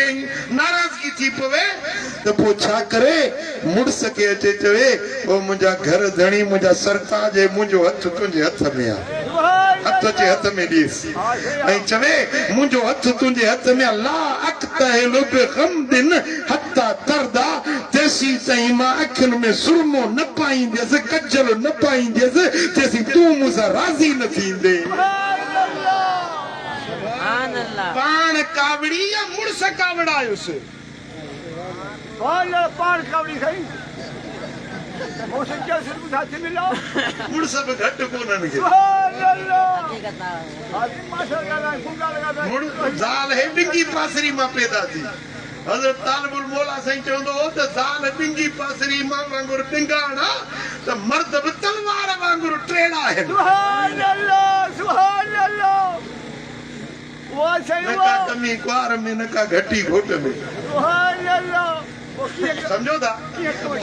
B: नाराज़गी थी पवे त पोइ छा करे मुड़स खे अचे चवे ओ मुंहिंजा घर धणी मुंहिंजा सरताज मुंहिंजो हथ तुंहिंजे हथ में आहे हथ जे हथ में ॾिस ऐं चवे मुंहिंजो हथ तुंहिंजे हथ में अल्लाह अक़्तहिलु बिग़म्दिन हत्ता तरदा तेसी ताईं मां अखियुनि में सुरमो न पाईंदसि कजल न पाईंदसि तेसी तूं मूंसां राज़ी न थींदे
C: सुभान अल्लाह
B: पाण कावड़ी या मुड़स कावड़ायुसि
A: पाण कावड़ी सही मुझे क्या सिर्फ साथी मिला
B: मुड़स बि घटि कोन्हनि खे
A: सुभान अल्लाह
C: हकीकत आहे
A: आदमी माशाअल्लाह लगा फुगा लगा
B: मुड़ ज़ाल है डिंगी पासरी मां पैदा थी हज़रत तालिबुल मौला साईं चवंदो हो त ज़ाल डिंगी पासरी मां वांगुरु टिंगाणा त मर्द बि तलवार वांगुरु टेड़ा आहिनि
A: सुभान अल्लाह वो सही
B: न
A: वो
B: का कमी कुआर में न का घटी घोट में
A: सुभान अल्लाह वो किए
B: समझो था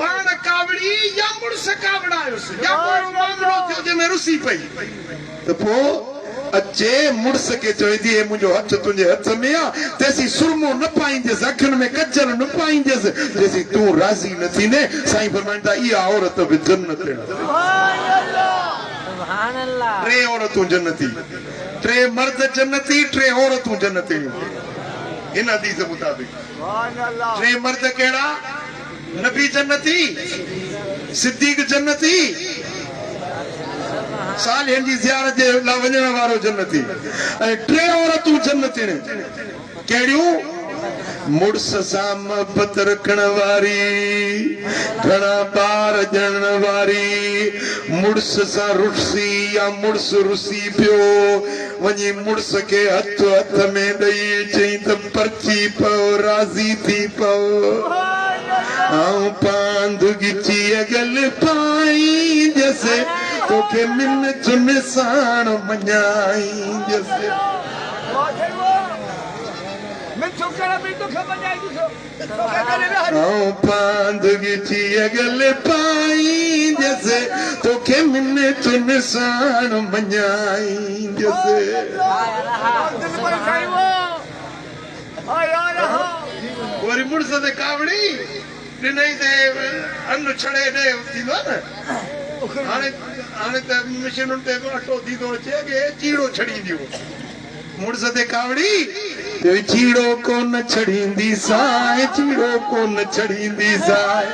B: पाण कावड़ी या मुड़स कावड़ायुसि या कोई मामलो थियो जंहिंमें रुसी पई त पोइ अचे मुड़स खे चवंदी हे मुंहिंजो हथ तुंहिंजे हथ में आहे तेसी सुरमो न पाईंदसि अखियुनि में कजल न पाईंदसि तेसी तूं राज़ी न थींदे साईं फरमाइनि था इहा औरत बि जन्नत
A: सुभान अल्लाह
C: सुभान अल्लाह
B: टे औरतूं जन्नती टे मर्द जन्नती टे औरतूं जन्नतियूं इन हदीस मुताबिक़
A: सुभान अल्लाह
B: टे मर्द कहिड़ा नबी जन्नती सिद्दीक जन्नती सालिहनि जी ज़ियारत जे लाइ वञण वारो जन्नती ऐं टे औरतूं जन्नती कहिड़ियूं मुड़स सां मोहबत रखण वारी घणा ॿार ॼणण वारी मुड़स सां रुसी या मुड़स रुसी पियो वञी मुड़स खे हथ हथ में ॾेई चई त परची पओ राज़ी थी पओ आऊं पांध गिची अगल पाईंदसि तोखे मिन चुन साण मञाईंदसि
A: मैं छोकरा भी तो खबर जाएगी तो क्या करेगा
B: आऊं पांध गिची अगल पाईंदसि तोखे मिन चुन साण मञाईंदसि
A: दिल पर सही वो आया रहा
B: वरी मुड़स ते कावड़ी ॾिनई ते अन्न छड़े ॾे थींदो आहे न हाणे हाणे त मशीनुनि ते अटो थी थो अचे कि चीड़ो छड़ींदियूं मुड़स ते कावड़ी चीड़ो कोन छड़ींदी साए चीड़ो कोन छड़ींदी साए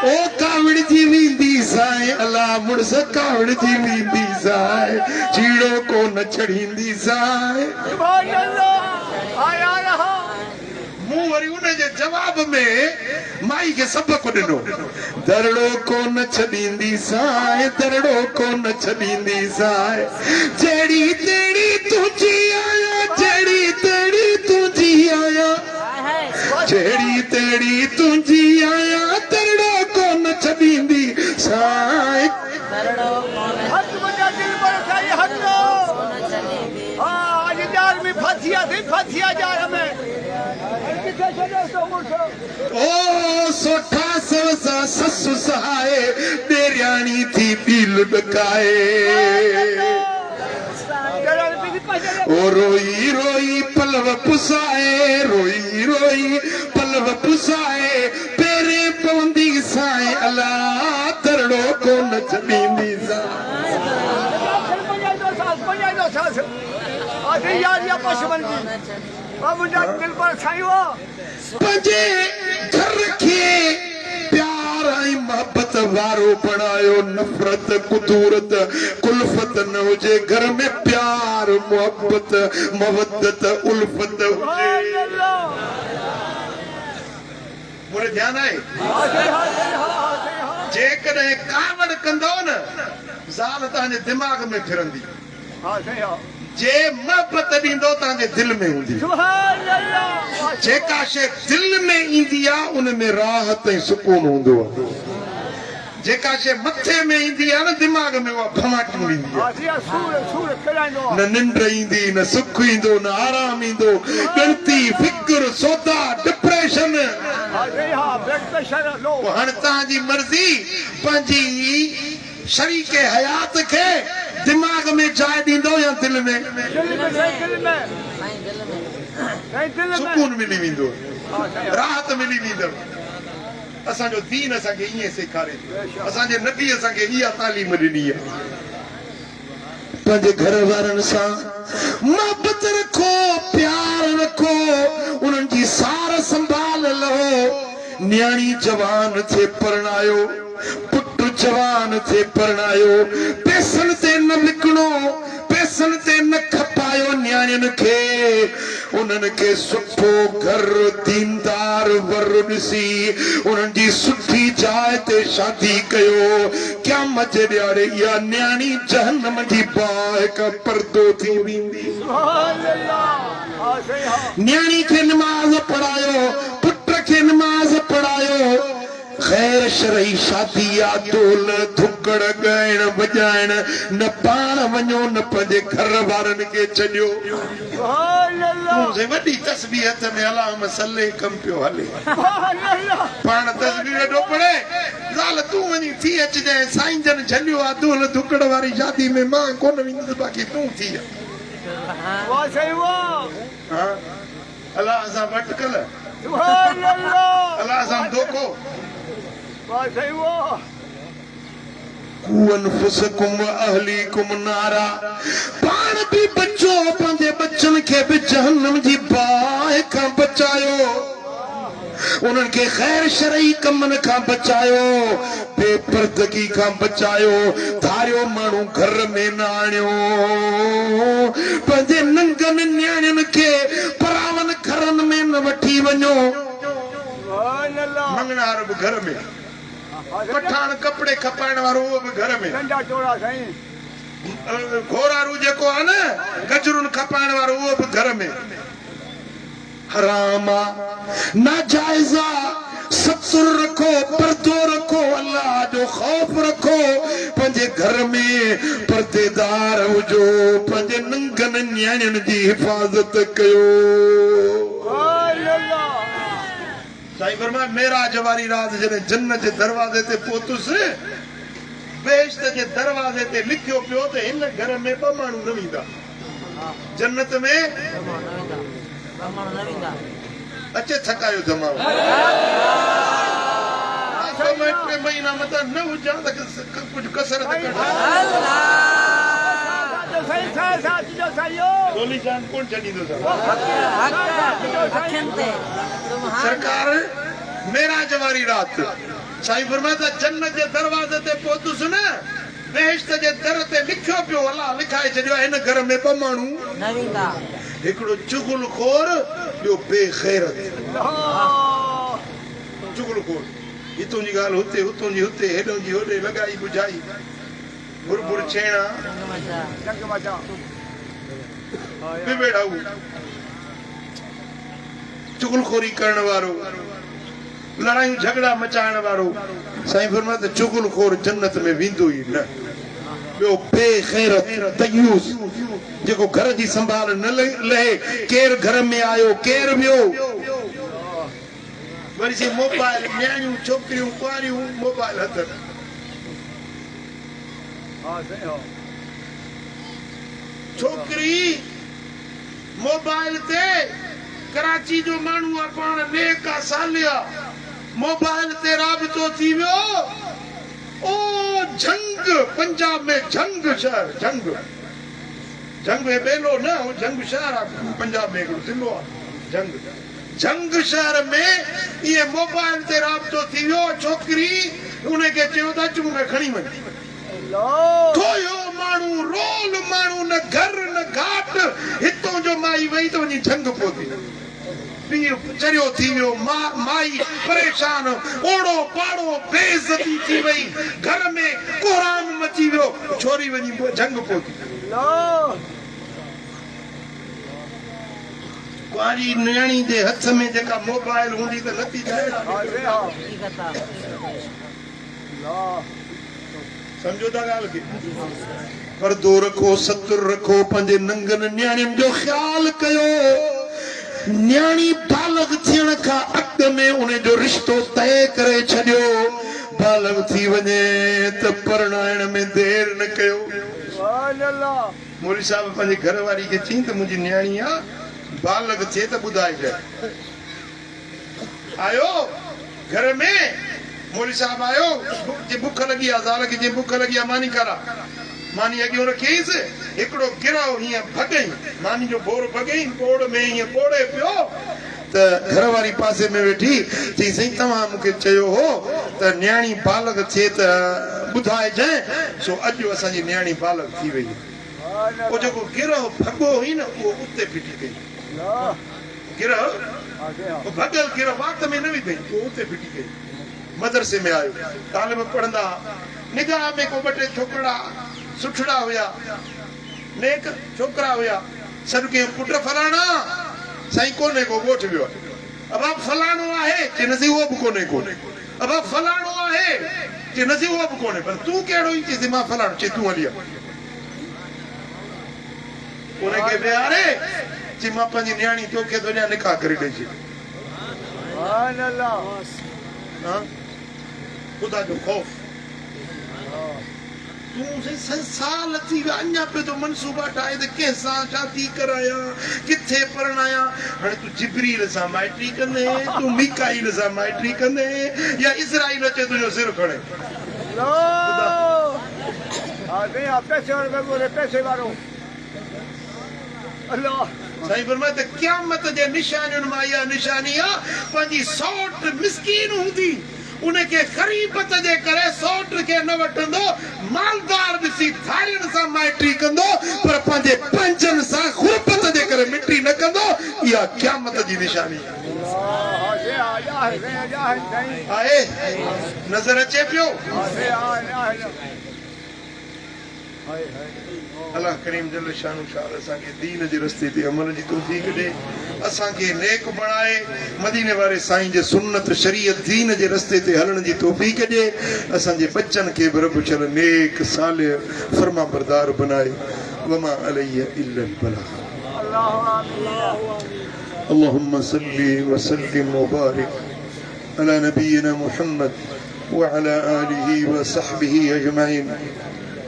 B: ओ कावड़ जी वेंदी साए अला मुड़स कावड़ जी वेंदी साए चीड़ो कोन छड़ींदी साए
A: सुभान अल्लाह आया रहा
B: मूं वरी उन जे जवाब में माई खे सबक ॾिनो दरड़ो कोन छॾींदी साए दरड़ो कोन छॾींदी साए जहिड़ी तेड़ी तुंहिंजी आया जहिड़ी तेड़ी तुंहिंजी आया जहिड़ी तेड़ी तुंहिंजी आया दरड़ो कोन छॾींदी साए
A: हक मुझे दिल पर सही हक आज जार में फसिया जार में किसे छड़े तो मुझे
B: ओ सोठा सवसा ससु सहाए ॾेरियाणी थी पील ॾकाए ओ रोई रोई पलव पुसाए रोई रोई पलव पुसाए पेरे पवंदी साए अला दरड़ो कोन छॾींदी साए
A: आज यार या पशुबंदी अब मुझे दिल पर सही हो
B: पंहिंजे घर खे प्यार ऐं मोहबत वारो बणायो नफ़रत कुदूरत कुल्फत न हुजे घर में प्यार मोहबत मवदत उल्फत हुजे मुझे ध्यान आहे जेकॾहिं कावड़ कंदो न ज़ाल तव्हांजे दिमाग़ में फिरंदी जे मोहबत ॾींदो तव्हांजे दिलि में हूंदी जेका शइ दिलि में ईंदी आहे उन में राहत ऐं सुकून हूंदो आहे जेका शे मथे में ईंदी आहे न दिमाग़ में उहा भमाटू ईंदी आहे
A: आसिया सूर खेलाइंदो
B: न निंड ईंदी न सुख ईंदो न आराम ईंदो ॻणती फिक्र सौदा डिप्रेशन
A: हा ब्लड प्रेशर लो
B: हाणे तव्हांजी मर्ज़ी पंहिंजी शरीक हयात खे दिमाग़ में जाइ ॾींदो या दिल में
A: दिल में
B: सुकून मिली वेंदो राहत मिली वेंदव असांजो दीन असांखे ईअं सेखारे असांजे नबी असांखे इहा तालीम ॾिनी आहे पंहिंजे घर वारनि सां मोहबत रखो प्यार रखो उन्हनि जी सार संभाल लहो न्याणी जवान थे परणायो पुट जवान थे परणायो पैसनि ते न विकिणो पैसनि ते न खपायो न्याणियुनि खे उन्हनि खे सुठो घर दीनदार वर ॾिसी उन्हनि जी सुठी जाइ ते शादी कयो क़यामत जे ॾियारे इहा न्याणी जहन्नम जी बाहि खां परदो थी वेंदी न्याणी खे निमाज़ पढ़ायो पुट खे निमाज़ पढ़ायो ख़ैर शरई शादी आहे ढोल धुकड़ ॻाइण वॼाइण न पाण वञो न पंहिंजे घर वारनि खे छॾियो वॾी तस्बीह हथ में अलाहुम सल्ले कम पियो हले पाण तस्बीह वेठो पढ़े ज़ाल तूं वञी थी अचिजांइ साईं जन छॾियो आहे ढोल धुकड़ वारी शादी में मां कोन वेंदुसि बाक़ी तूं थी अलाह सां भटकल अलाह सां धोखो पाण बि बचो पंहिंजे बच्चनि खे बि जहन्नम जी बाहि खां बचायो उन्हनि खे ख़ैर शरई कमनि खां बचायो बेपर्दगी खां बचायो धारियो माण्हू घर में न आणियो पंहिंजे नंगनि न्याणियुनि खे परावनि घरनि में न वठी वञो मंगणार बि घर में पठान कपड़े खपाइण वारो उहो बि घर में घोरारू जेको आहे न गजरुनि खपाइण वारो उहो बि घर में हराम आहे नाजाइज़ आहे सतसुर रखो पर्दो रखो अल्लाह जो ख़ौफ़ रखो पंहिंजे घर में पर्देदार हुजो पंहिंजे नंगनि न्याणियुनि जी हिफ़ाज़त कयो साईं फरमाए मेराज वारी रात जॾहिं जन्नत जे दरवाज़े ते पहुतुसि बेश्त जे दरवाज़े ते लिखियो पियो त हिन घर में ॿ माण्हू न वेंदा जन्नत में अचे थकायो जमाओ टे महीना मथां न हुजां त कुझु कसरत सरकार मेराज वारी रात साईं फरमाए त जन्नत जे दरवाज़े ते पहुतुसि न बेश्त जे दर ते लिखियो पियो अलाह लिखाए छॾियो हिन घर में ॿ माण्हू हिकिड़ो चुगलखोर ॿियो बेग़ैरत चुगलखोर हितों जी ॻाल्हि हुते हुतों जी हुते हेॾों जी होॾे लॻाई बुझाई बुरबुर छेड़ा बिबेड़ाऊ चुगलखोरी करण वारो लड़ाइयूं झगड़ा मचाइण वारो साईं फरमाए त चुगलखोर जन्नत में वेंदो ई न ॿियो बेग़ैरत तयूस जेको घर जी संभाल न लहे केर घर में आयो केर वियो वरी से मोबाइल न्याणियूं छोकिरियूं कुआरियूं मोबाइल हथ छोकिरी मोबाइल ते कराची जो माण्हू आहे पाण नेक आहे सालिया मोबाइल ते राबितो थी वियो ओ जंग पंजाब में जंग शहर जंग में बेलो न जंग शहर आहे पंजाब में हिकिड़ो ज़िलो आहे जंग शहर में ये मोबाइल ते राबितो थी वियो छोकिरी उनखे चयो त अच मूंखे खणी वञ खोयो माण्हू रोल माण्हू न घर न घाट हितों जो माई वई त वञी जंग पहुती पीर चरियो थी वियो माई परेशान ओड़ो पाड़ो बेइज्जती थी वई घर में कोहराम मची वियो छोरी वञी जंग पहुती कुआरी न्याणी जे हथ में जेका मोबाइल हूंदी त लती जाए समझो था ॻाल्हि खे परदो रखो सतुर रखो पंहिंजे नंगनि न्याणियुनि जो ख़्यालु कयो न्याणी बालग थियण खां अॻु में उन जो रिश्तो तय करे छॾियो बालग थी वञे त परणाइण में देर न कयो मौलवी साहब पंहिंजे घर वारी खे चई त मुंहिंजी न्याणी आहे बालग थिए त ॿुधाइजांइ आयो घर में मौलवी साहब आयो जे बुख लगी आहे ज़ाल खे जे बुख लगी आहे मानी करा मानी अॻियो रखियईंसि हिकिड़ो गिराव हीअं भॻई मानी जो बोर भॻई पोड़ में हीअं पोड़े पियो त घर वारी पासे में वेठी चई साईं तव्हां मूंखे चयो हो त न्याणी बालग थिए त ॿुधाइजांइ सो अॼु असांजी न्याणी बालग थी वई उहो जेको गिरह भॻो हुई न उहो उते फिटी कई गिरह भॻल गिरह वात में न विधई उहो उते फिटी कई मदरसे में आयो तालिम पढ़ंदा निगाह में को ॿ टे छोकिरा सुठड़ा हुया नेक छोकिरा हुया सॾु कयूं पुट फलाणा साईं कोन्हे को ॻोठ वियो अब फलाणो आहे कि नज़ी उहो बि कोन्हे को अब फलाणो आहे कि नज़ी उहो बि कोन्हे पर तूं कहिड़ो ई चईसि मां फलाणो चई तूं हली उनखे विहारे चई मां पंहिंजी न्याणी तोखे थो ॾियां निकाह करे ॾेई छॾ ख़ुदा जो ख़ौफ़ संसार थी विया अञा पे तो मनसूबा ठाहे त कंहिंसां शादी करायां किथे परणायां हाणे तूं जिब्रील सां माइटी कंदे तूं मीकाईल सां माइटी कंदे या इज़राइल अचे तुंहिंजो सिर खणे
A: पैसे वारो
B: साईं फरमाए त क़यामत जे निशानियुनि मां इहा निशानी आहे पंहिंजी सौट मिसकीन हूंदी उनखे ग़रीबत जे करे सौट खे न वठंदो मालदार ॾिसी थारियुनि सां माइटी कंदो पर पंहिंजे पंजनि सां ग़ुरबत जे करे मिटी न कंदो इहा क़यामत जी निशानी आहे नज़र अचे पियो अल्लाह करीम जल शानु शान असांखे दीन जे रस्ते ते अमल जी तौफ़ीक़ ॾे असांखे नेक बणाए मदीने वारे साईं जे सुन्नत शरीयत दीन जे रस्ते ते हलण जी तौफ़ीक़ ॾे असांजे बच्चनि खे बि रब चल नेक सालिह फरमा बरदार बनाए वमा अलैहि इल्ला बलाग اللهم صل وسلم وبارك على نبينا محمد وعلى آله وصحبه أجمعين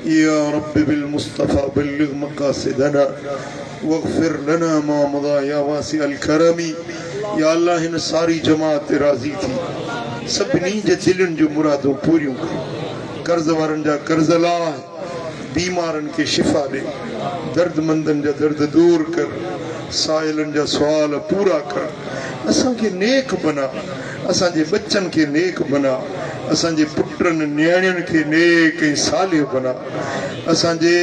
B: يا رب بالمصطفى بلغ مقاصدنا واغفر لنا ما مضى يا واسع الكرم يا الله ان ساری جماعت راضی थी सभिनी जे दिलनि जूं मुरादूं पूरियूं कर्ज़ वारनि जा कर्ज़ लाह बीमारनि खे शिफ़ा ॾे दर्दमंदनि जा दर्द दूर कर साइलनि जा सुवाल पूरा कर असांखे नेक बना असांजे बच्चनि खे नेक बना असांजे पुटनि न्याणियुनि खे नेक ऐं सालिह बना असांजे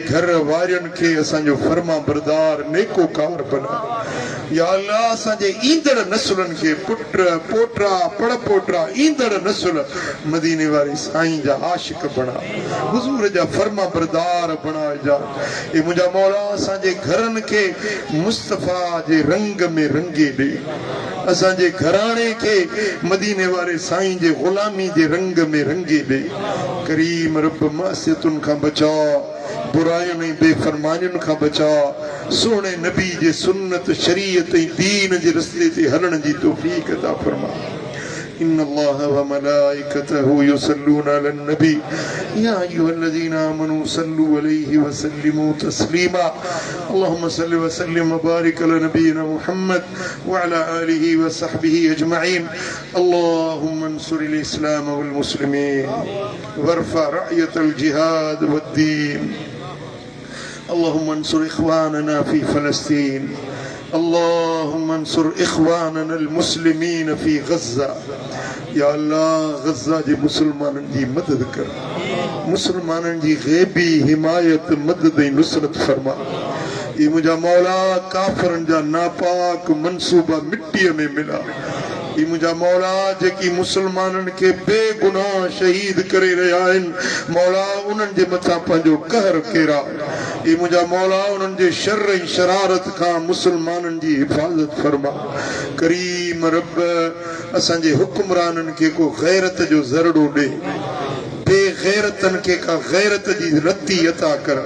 B: घर वारियुनि खे असांजो फर्मा बरदार नेकोकार बना या अल्लाह असांजे ईंदड़ नसुलनि खे पुट पोटा पड़पोटा ईंदड़ नसुल मदीने वारे साईं जा आशिक बणा हुज़ूर जा फर्मा बरदार बणाइजा ए मुंहिंजा मौला असांजे घरनि खे मुस्तफ़ा जे रंग में रंगे ॾे असांजे घराणे खे मदीने वारे साईं जे ग़ुलामी जे रंग में रंगे ॾे करीम रब मासियतुनि खां बचा बुरायुनि ऐं बेफरमानियुनि खां बचा सोने नबी जे सुन्नत शरीयत ऐं दीन जे रस्ते ते हलण जी तौफ़ीक़ अता फरमा إن الله وملائكته يصلون على النبي يا أيها الذين آمنوا صلوا عليه وسلموا تسليما اللهم صل وسلم وبارك على نبينا محمد وعلى آله وصحبه أجمعين اللهم انصر الإسلام والمسلمين وارفع رعية الجهاد والدين اللهم انصر إخواننا في فلسطين اللهم انصر إخواننا المسلمين في غزة يا الله غزة جي مسلمانن جي مدد کر مسلمانن جي غیبی حمایت مدد ऐं नुसरत फरमा ये मुंहिंजा मौला काफ़रनि जा नापाक मंसूबा मिटीअ में मिला ये मुंहिंजा मौला जेकी मुसलमाननि खे बेगुनाह शहीद करे रहिया आहिनि मौला उन्हनि जे मथां पंहिंजो कहर केरा ये मुंहिंजा मौला उन्हनि जे शर ऐं शरारत खां मुसलमाननि जी हिफ़ाज़त फरमा करीम रब असांजे हुक्मराननि खे को गैरत जो ज़रड़ो ॾे बेगैरतन के का गैरत जी रत्ती अता कर।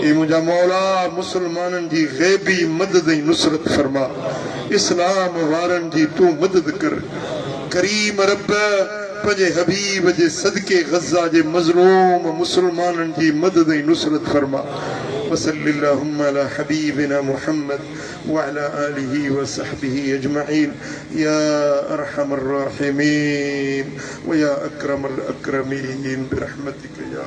B: ए मुझा मौला मुसलमानन जी गैबी मदद ऐं नुसरत फरमा। इस्लाम वारन जी तू मदद कर। करीम रब पंजे हबीब जे सदके गज़ा जे मज़लूम मुसलमानन जी मदद ऐं नुसरत फरमा। वसल्लल्लाहु अला हबीबिना मुहम्मद व अला आलिहि व सहबिहि अजमईन या अरहमर राहिमीन व या अकरमल अकरमीन बिरहमतिक या